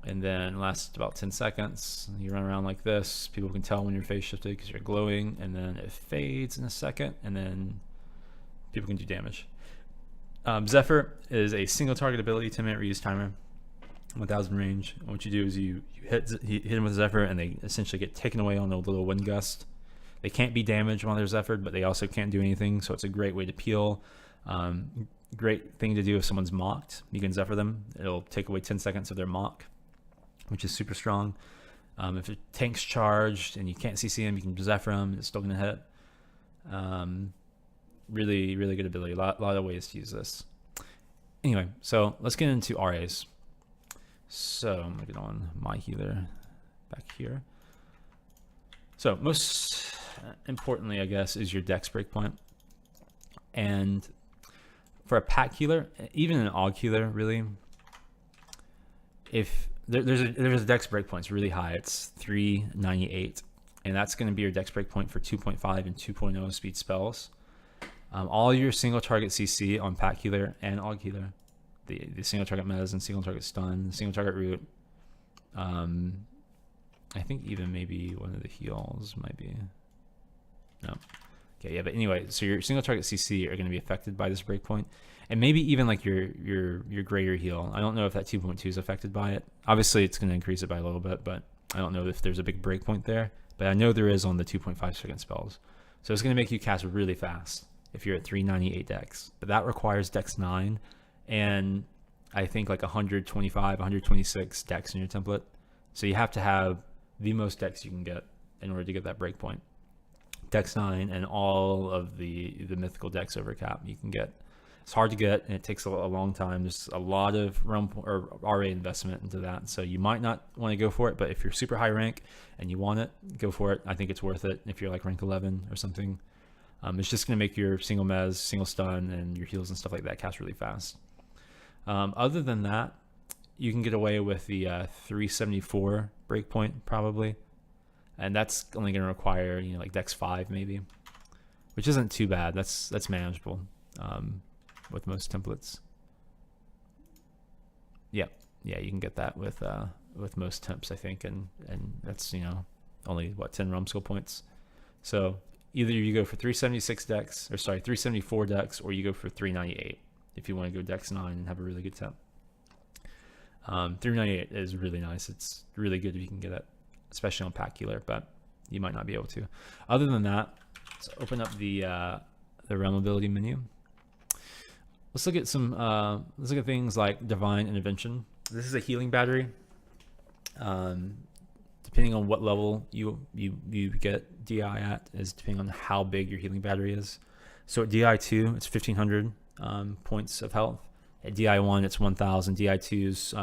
And then lasts about 10 seconds. You run around like this. People can tell when you're Phase Shifted because you're glowing, and then it fades in a second, and then people can do damage. Zephyr is a single target ability, 10-minute reuse timer, 1000 range. And what you do is you hit them with Zephyr, and they essentially get taken away on a little wind gust. They can't be damaged while they're Zephyred, but they also can't do anything, so it's a great way to peel. Great thing to do if someone's mocked. You can Zephyr them. It'll take away 10 seconds of their mock, which is super strong. If a tank's charged and you can't CC him, you can Zephyr him. It's still going to hit. Really, really good ability. A lot of ways to use this. Anyway, so let's get into RAs. So I'm going to get on my healer back here. So most importantly, I guess, is your dex breakpoint. And for a pack healer, even an AUG healer, really, if there's a dex breakpoint, it's really high. It's 398, and that's going to be your dex breakpoint for 2.5 and 2.0 speed spells. All your single target CC on pack healer and AUG healer, the single target mez and single target stun, single target root. I think even maybe one of the heals might be. No. Okay, yeah, but anyway, so your single target CC are going to be affected by this breakpoint, and maybe even like your greater heal. I don't know if that 2.2 is affected by it. Obviously, it's going to increase it by a little bit, but I don't know if there's a big breakpoint there. But I know there is on the 2.5 second spells. So it's going to make you cast really fast if you're at 398 dex. But that requires dex 9, and I think like 125, 126 dex in your template. So you have to have the most dex you can get in order to get that breakpoint. Dex 9 and all of the mythical dex over cap you can get. It's hard to get, and it takes a long time. There's a lot of realm or RA investment into that, so you might not want to go for it. But if you're super high rank and you want it, go for it. I think it's worth it. If you're like rank 11 or something, it's just going to make your single mez, single stun, and your heals and stuff like that cast really fast. Other than that, you can get away with the 374 breakpoint probably, and that's only going to require like dex 5 maybe, which isn't too bad. That's manageable with most templates. Yeah, you can get that with most temps, I think, and that's only what 10 realm skill points. So either you go for 376 dex, or sorry, 374 dex, or you go for 398 if you want to go dex 9 and have a really good temp. 398 is really nice. It's really good if you can get it, especially on pack healer, but you might not be able to. Other than that, let's open up the realm ability menu. Let's look at things like divine intervention. This is a healing battery. Depending on what level you get DI at is depending on how big your healing battery is. So at DI 2, it's 1500 points of health. At DI 1, it's 1000. DI 2's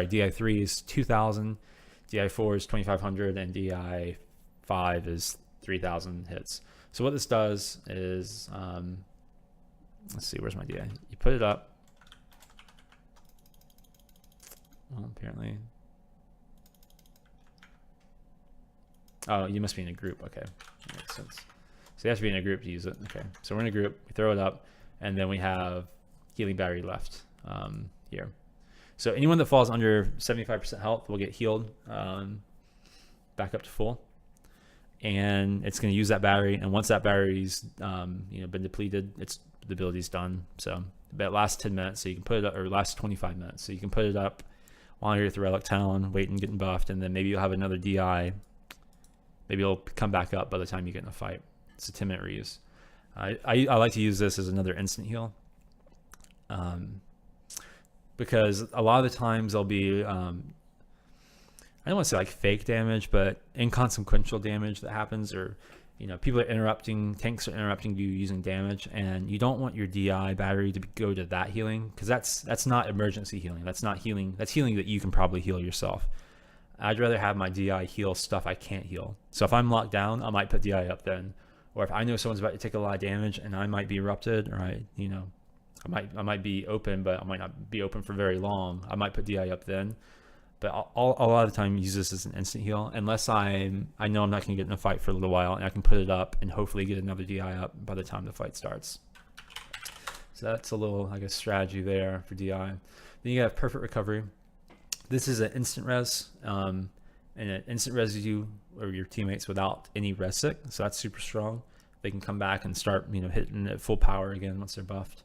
DI 3 is 2000. DI 4 is 2500, and DI 5 is 3000 hits. So what this does is, let's see, where's my DI? You put it up. Well, apparently. Oh, you must be in a group. Okay, that makes sense. So you have to be in a group to use it. Okay, so we're in a group. We throw it up. and then we have healing battery left here. So anyone that falls under 75% health will get healed back up to full, and it's going to use that battery. And once that battery's been depleted, the ability's done. So that lasts 10 minutes, so you can put it up, or lasts 25 minutes, so you can put it up while you're at the Relic Town, waiting, getting buffed, and then maybe you'll have another DI. Maybe it'll come back up by the time you get in a fight. It's a 10-minute reuse. I like to use this as another instant heal, because a lot of the times there'll be I don't want to say like fake damage, but inconsequential damage that happens, or people are tanks are interrupting you using damage, and you don't want your DI battery to go to that healing, because that's not emergency healing. That's not healing. That's healing that you can probably heal yourself. I'd rather have my DI heal stuff I can't heal. So if I'm locked down, I might put DI up then. Or if I know someone's about to take a lot of damage and I might be erupted, or I might be open, but I might not be open for very long, I might put DI up then. But a lot of the time use this as an instant heal, unless I know I'm not going to get in a fight for a little while, and I can put it up and hopefully get another DI up by the time the fight starts. So that's a little, I guess, strategy there for DI. Then you have perfect recovery. This is an instant res, and it instant res you or your teammates without any res sick. So that's super strong. They can come back and start hitting at full power again once they're buffed.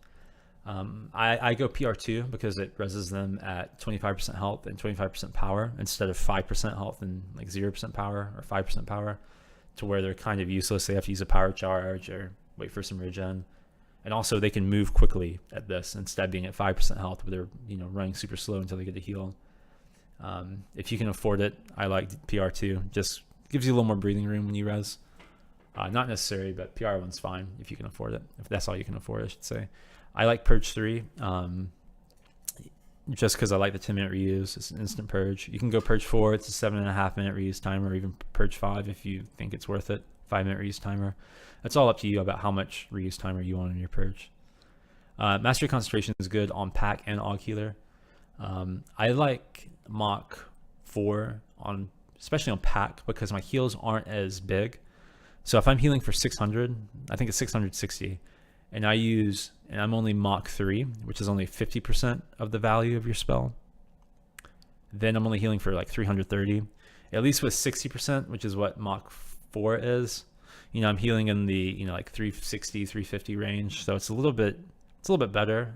I go PR2 because it reses them at 25% health and 25% power instead of 5% health and like 0% power or 5% power, to where they're kind of useless. They have to use a power charge or wait for some regen. And also they can move quickly at this instead of being at 5% health, but they're running super slow until they get a heal. If you can afford it, I like PR2. Just gives you a little more breathing room when you res. Not necessary, but PR1's fine if you can afford it. If that's all you can afford, I should say. I like Purge 3, just because I like the 10-minute reuse. It's an instant purge. You can go Purge 4. It's a 7.5-minute reuse timer, or even Purge 5 if you think it's worth it. 5-minute reuse timer. It's all up to you about how much reuse timer you want in your purge. Mastery Concentration is good on pack and AUG healer. I like Mach 4 especially on pack, because my heals aren't as big. So if I'm healing for 600, I think it's 660, and I'm only Mach 3, which is only 50% of the value of your spell, then I'm only healing for like 330. At least with 60%, which is what Mach 4 is, I'm healing in the like 360, 350 range. So it's a little bit better.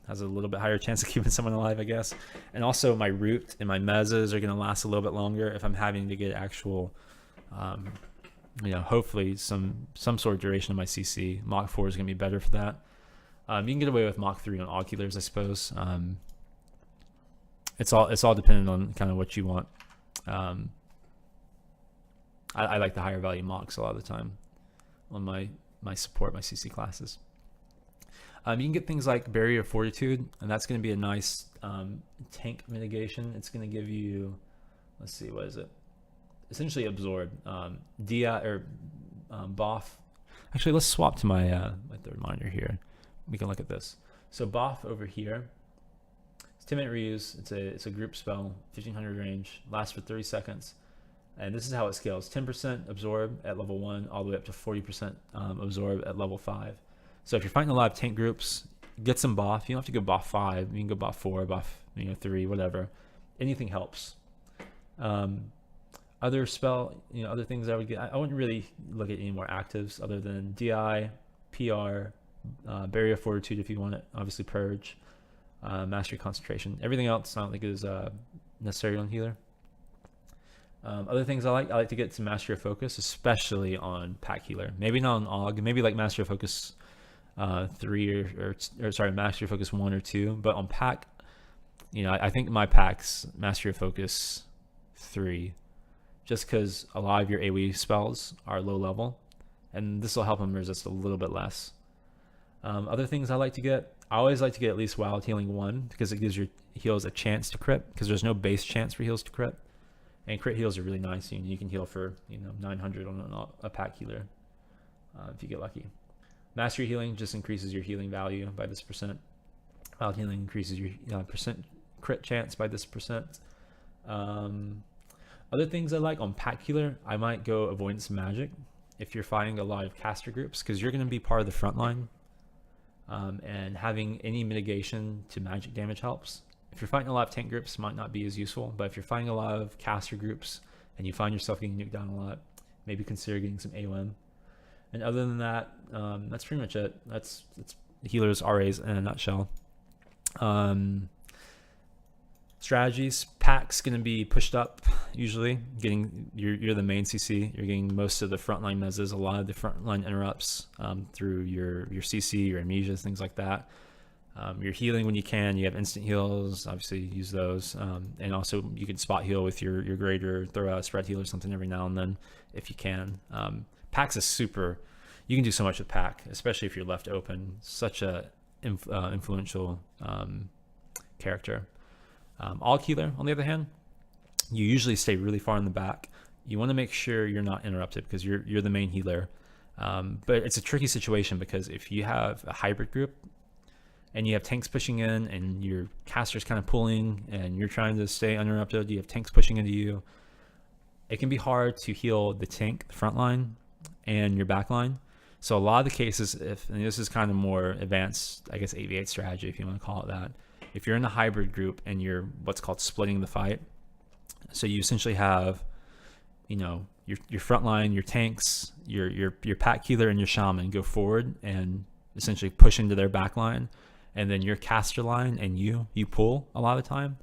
Has a little bit higher chance of keeping someone alive, I guess. And also my root and my mezzas are going to last a little bit longer if I'm having to get actual hopefully some sort of duration of my CC. Mach 4 is going to be better for that. You can get away with Mach 3 on AUG healers, I suppose. It's all dependent on kind of what you want. I like the higher value Machs a lot of the time on my support, my CC classes. You can get things like Barrier of Fortitude, and that's going to be a nice tank mitigation. It's going to give you, let's see, what is it? Essentially Absorb, Dia or Boff. Actually, let's swap to my the reminder here. We can look at this. So Boff over here, it's 10-minute reuse. It's a group spell, 1500 range, lasts for 30 seconds, and this is how it scales: 10% absorb at level 1, all the way up to 40% absorb at level 5. So if you're fighting a lot of tank groups, get some Boff. You don't have to go Boff 5. You can go Boff 4, Boff 3, whatever. Anything helps. Other things I would get, I wouldn't really look at any more actives other than DI, PR, Barrier of Fortitude if you want it, obviously Purge, Mastery Concentration. Everything else I don't think is necessary on healer. Other things I like to get to Mastery of Focus, especially on pack healer. Maybe not on AUG, maybe like Mastery of Focus 3 or sorry, Mastery of Focus 1 or 2, but on pack, I think my pack's Mastery of Focus 3, just because a lot of your AoE spells are low level, and this will help them resist a little bit less. Other things I always like to get at least Wild Healing 1, because it gives your heals a chance to crit, because there's no base chance for heals to crit, and crit heals are really nice. You can heal for 900 on a pack healer if you get lucky. Mastery Healing just increases your healing value by this percent. Wild Healing increases your percent crit chance by this percent. Other things I like on pack healer, I might go Avoidance Magic if you're fighting a lot of caster groups, because you're going to be part of the front line. and having any mitigation to magic damage helps. If you're fighting a lot of tank groups, it might not be as useful, but if you're fighting a lot of caster groups and you find yourself getting nuked down a lot, maybe consider getting some AOM. And other than that, that's pretty much it. That's healers, RAs in a nutshell. Strategies, pack's going to be pushed up usually. You're the main CC. You're getting most of the frontline mezzes, a lot of the frontline interrupts through your CC, your amnesias, things like that. You're healing when you can. You have instant heals, obviously use those, and also you can spot heal with your greater, throw out a spread heal or something every now and then if you can. Pack's is super. You can do so much with pack, especially if you're left open. Such a influential character. Aug healer, on the other hand, you usually stay really far in the back. You want to make sure you're not interrupted because you're the main healer. But it's a tricky situation because if you have a hybrid group and you have tanks pushing in and your caster's kind of pulling and you're trying to stay uninterrupted, you have tanks pushing into you, it can be hard to heal the tank, the front line, and your back line. So a lot of the cases, and this is kind of more advanced, I guess, 8v8 strategy, if you want to call it that. If you're in a hybrid group and you're what's called splitting the fight, so you essentially have, your front line, your tanks, your pack healer, and your shaman go forward and essentially push into their back line, and then your caster line and you pull a lot of the time.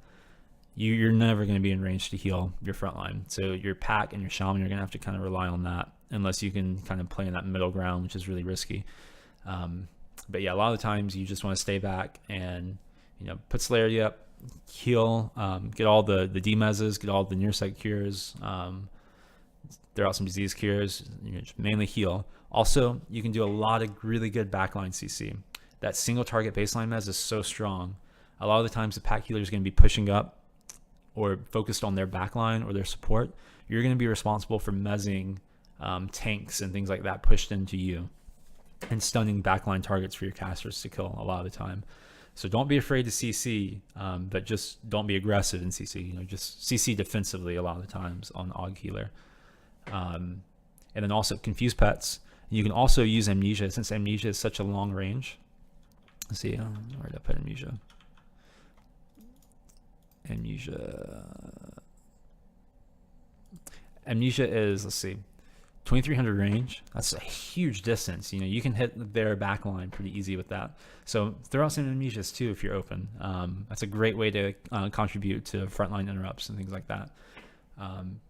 You're never going to be in range to heal your front line. So your pack and your shaman, you're going to have to kind of rely on that unless you can kind of play in that middle ground, which is really risky. But yeah, a lot of the times you just want to stay back and put celerity up, heal, get all the demezzes, get all the near sight cures, throw out some disease cures, mainly heal. Also, you can do a lot of really good backline CC. That single target baseline mez is so strong. A lot of the times the pack healer is going to be pushing up or focused on their backline or their support. You're going to be responsible for mezzing tanks and things like that pushed into you and stunning backline targets for your casters to kill a lot of the time. So don't be afraid to CC, but just don't be aggressive in CC. Just CC defensively a lot of the times on Aug healer. And then also confuse pets. You can also use amnesia since amnesia is such a long range. Let's see, where did I put amnesia? Amnesia is, let's see, 2300 range. That's a huge distance. You can hit their back line pretty easy with that. So throw out some amnesias too if you're open. That's a great way to contribute to frontline interrupts and things like that.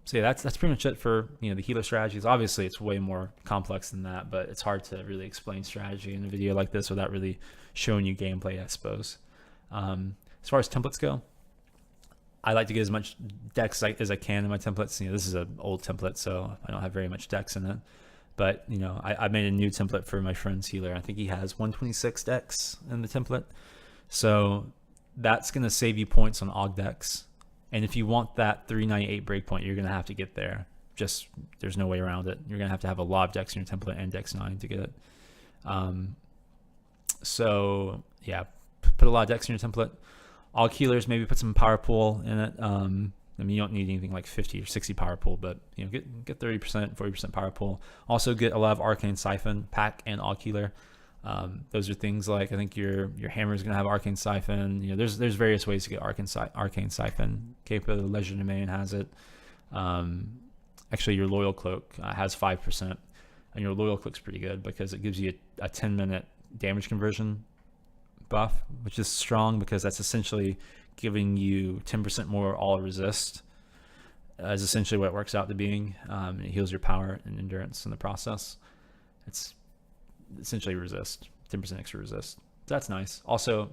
So yeah, that's pretty much it for the healer strategies. Obviously, it's way more complex than that, but it's hard to really explain strategy in a video like this without really showing you gameplay, I suppose. As far as templates go, I like to get as much decks as I can in my templates. This is an old template, so I don't have very much decks in it. But I made a new template for my friend's healer. I think he has 126 decks in the template, so that's going to save you points on Aug decks. And if you want that 398 breakpoint, you're going to have to get there. There's no way around it. You're going to have a lot of decks in your template and dex 9 to get it. So yeah, put a lot of decks in your template. Aug healers, maybe put some power pool in it. You don't need anything like 50 or 60 power pool, but get 30%, 40% power pool. Also get a lot of arcane siphon, pack, and Aug healer. Those are things like, I think your hammer is going to have arcane siphon. There's various ways to get arcane siphon. Cape of the Leisure Domain has it. Actually, your loyal cloak has 5%, and your loyal cloak's pretty good because it gives you a 10-minute damage conversion buff, which is strong because that's essentially giving you 10% more all resist, is essentially what it works out to being. It heals your power and endurance in the process. It's essentially resist, 10% extra resist. So that's nice. Also,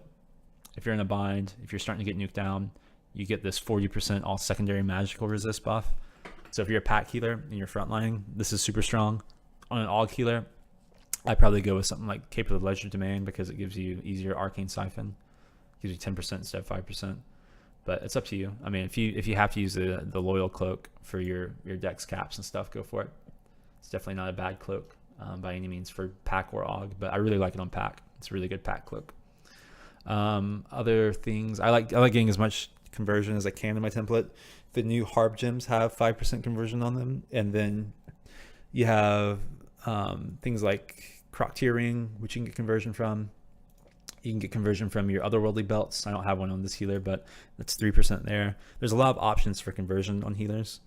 if you're in a bind, if you're starting to get nuked down, you get this 40% all secondary magical resist buff. So if you're a pack healer in your front line, this is super strong. On an Aug healer, I'd probably go with something like Cape of the Leisure Domain because it gives you easier arcane siphon. It gives you 10% instead of 5%. But it's up to you. If you have to use the loyal cloak for your dex caps and stuff, go for it. It's definitely not a bad cloak by any means for pack or Aug, but I really like it on pack. It's a really good pack cloak. Other things, I like getting as much conversion as I can in my template. The new Harb gems have 5% conversion on them, and then you have things like Croctier Ring, which you can get conversion from. You can get conversion from your otherworldly belts. I don't have one on this healer, but that's 3% there. There's a lot of options for conversion on healers.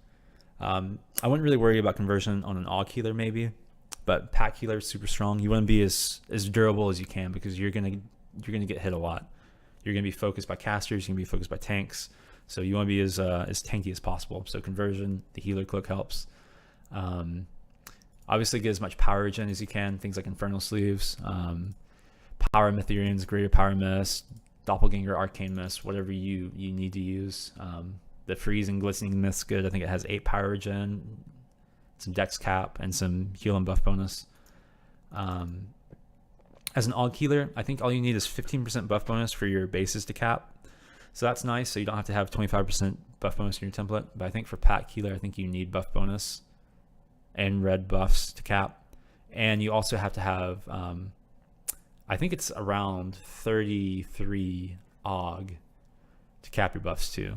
I wouldn't really worry about conversion on an AUG healer maybe, but pack healer is super strong. You want to be as durable as you can, because you're gonna get hit a lot. You're gonna be focused by casters. You're gonna be focused by tanks. So you want to be as tanky as possible. So conversion, the healer cloak helps. Obviously get as much power regen as you can. Things like Infernal Sleeves, Power Mytherians, Greater Power Mist, Doppelganger Arcane Mist, whatever you need to use. The Freeze and Glistening Mist's good. I think it has 8 power regen, some dex cap, and some heal and buff bonus. As an AUG healer, I think all you need is 15% buff bonus for your bases to cap. So that's nice. So you don't have to have 25% buff bonus in your template. But I think for pack healer, I think you need buff bonus and red buffs to cap. And you also have to have, I think it's around 33 AUG to cap your buffs too.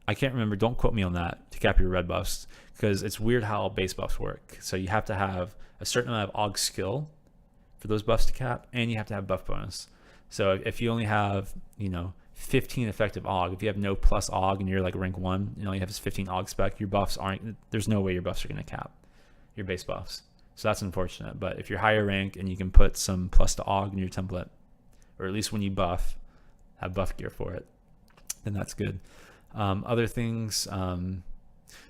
I can't remember. Don't quote me on that, to cap your red buffs, because it's weird how base buffs work. So you have to have a certain amount of AUG skill for those buffs to cap, and you have to have buff bonus. So if you only have, 15 effective AUG, if you have no plus AUG and you're like rank 1, all you have is 15 AUG spec, your buffs there's no way your buffs are going to cap your base buffs. So that's unfortunate. But if you're higher rank and you can put some plus to AUG in your template, or at least when you buff, have buff gear for it, then that's good. Other things,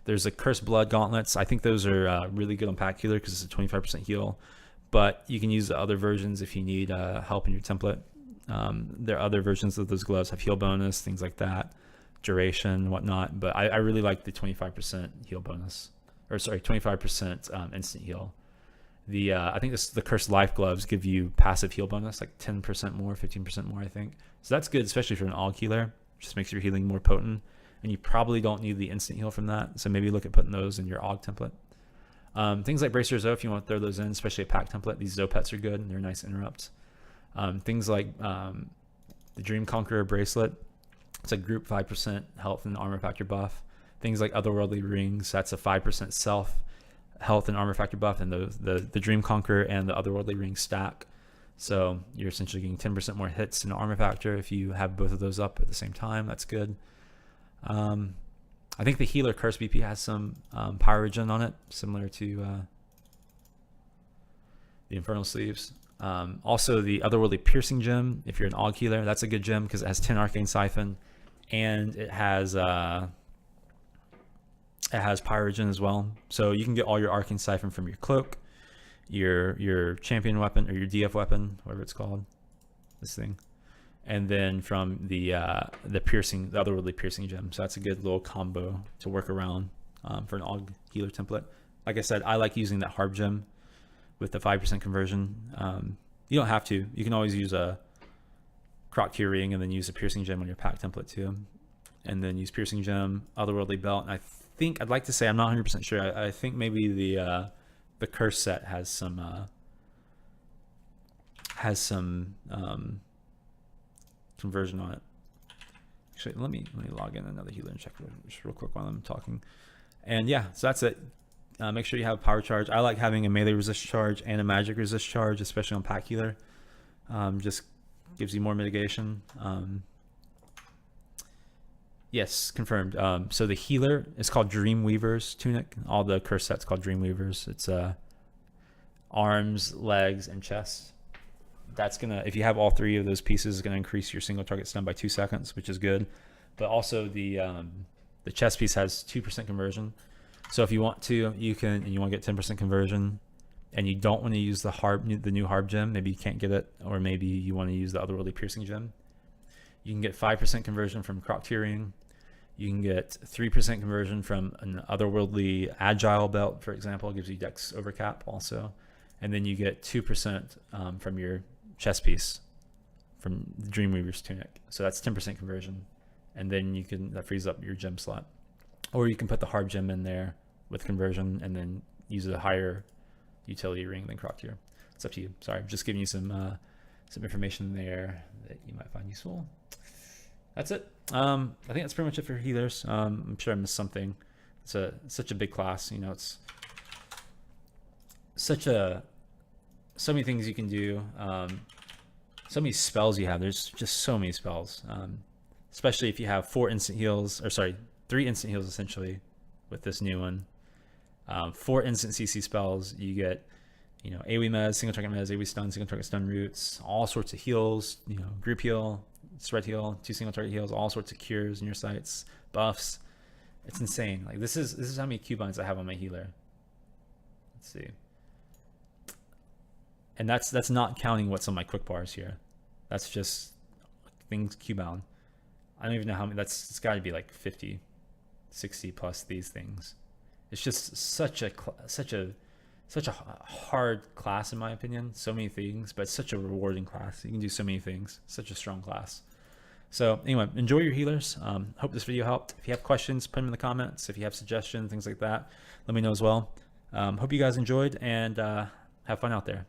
there's a Cursed Blood Gauntlets. I think those are really good on pack healer because it's a 25% heal, but you can use the other versions if you need help in your template. There are other versions of those gloves have heal bonus, things like that, duration, whatnot. But I really like the 25% heal bonus, or sorry, 25% instant heal. I think the Cursed Life gloves give you passive heal bonus, like 10% more, 15% more, I think. So that's good, especially for an AUG healer. Just makes your healing more potent, and you probably don't need the instant heal from that. So maybe look at putting those in your AUG template. Things like Bracer Zoe, if you want to throw those in, especially a pack template, these Zoe pets are good and they're nice interrupts. Things like the Dream Conqueror bracelet, it's a group 5% health and armor factor buff. Things like Otherworldly Rings, that's a 5% self health and armor factor buff, and the Dream Conqueror and the Otherworldly Ring stack. So you're essentially getting 10% more hits in the armor factor if you have both of those up at the same time. That's good. I think the healer Curse BP has some power regen on it, similar to the Infernal Sleeves. Also the Otherworldly Piercing Gem, if you're an AUG healer, that's a good gem because it has 10 Arcane Siphon, and it has Pyrogen as well. So you can get all your Arcane Siphon from your cloak, your champion weapon, or your DF weapon, whatever it's called, this thing, and then from the Otherworldly Piercing Gem. So that's a good little combo to work around for an AUG healer template. Like I said, I like using that Harp Gem with the 5% conversion. You don't have to. You can always use a Croc Tier Ring and then use a Piercing Gem on your pack template too. And then use Piercing Gem, Otherworldly Belt. And I think, I'd like to say, I'm not 100% sure. I think maybe the Curse set has some conversion on it. Actually, let me log in another healer and check just real quick while I'm talking. And yeah, so that's it. Make sure you have power charge. I like having a melee resist charge and a magic resist charge, especially on pack healer. Just gives you more mitigation. Yes, confirmed. So the healer is called Dreamweaver's tunic. All the curse sets called Dreamweaver's. It's arms, legs, and chest. That's gonna, if you have all 3 of those pieces, is gonna increase your single target stun by 2 seconds, which is good. But also the chest piece has 2% conversion. So if you want to, you can, and you want to get 10% conversion, and you don't want to use the new Harp Gem, maybe you can't get it, or maybe you want to use the Otherworldly Piercing Gem. You can get 5% conversion from Croc Tier Ring. You can get 3% conversion from an Otherworldly Agile Belt, for example. It gives you Dex Overcap also. And then you get 2% from your chest piece from the Dreamweaver's tunic. So that's 10% conversion. And then that frees up your gem slot. Or you can put the Harp Gem in there with conversion and then use a higher utility ring than Croc Tier. It's up to you. Sorry, I'm just giving you some information there that you might find useful. That's it. I think that's pretty much it for healers. I'm sure I missed something. It's such a big class. It's so many things you can do. so many spells you have. There's just so many spells, especially if you have 3 instant heals essentially with this new one. 4 instant CC spells. You get, AoE mez, single target mez, AoE stun, single target stun roots, all sorts of heals, group heal, spread heal, 2 single target heals, all sorts of cures in your sites, buffs. It's insane. Like this is how many Q-binds I have on my healer. Let's see. And that's not counting what's on my quick bars here. That's just things Q-bound. I don't even know how many. It's got to be like 50, 60 plus these things. It's just such a hard class in my opinion. So many things, but such a rewarding class. You can do so many things. Such a strong class. So anyway, enjoy your healers. Hope this video helped. If you have questions, put them in the comments. If you have suggestions, things like that, let me know as well. Hope you guys enjoyed, and have fun out there.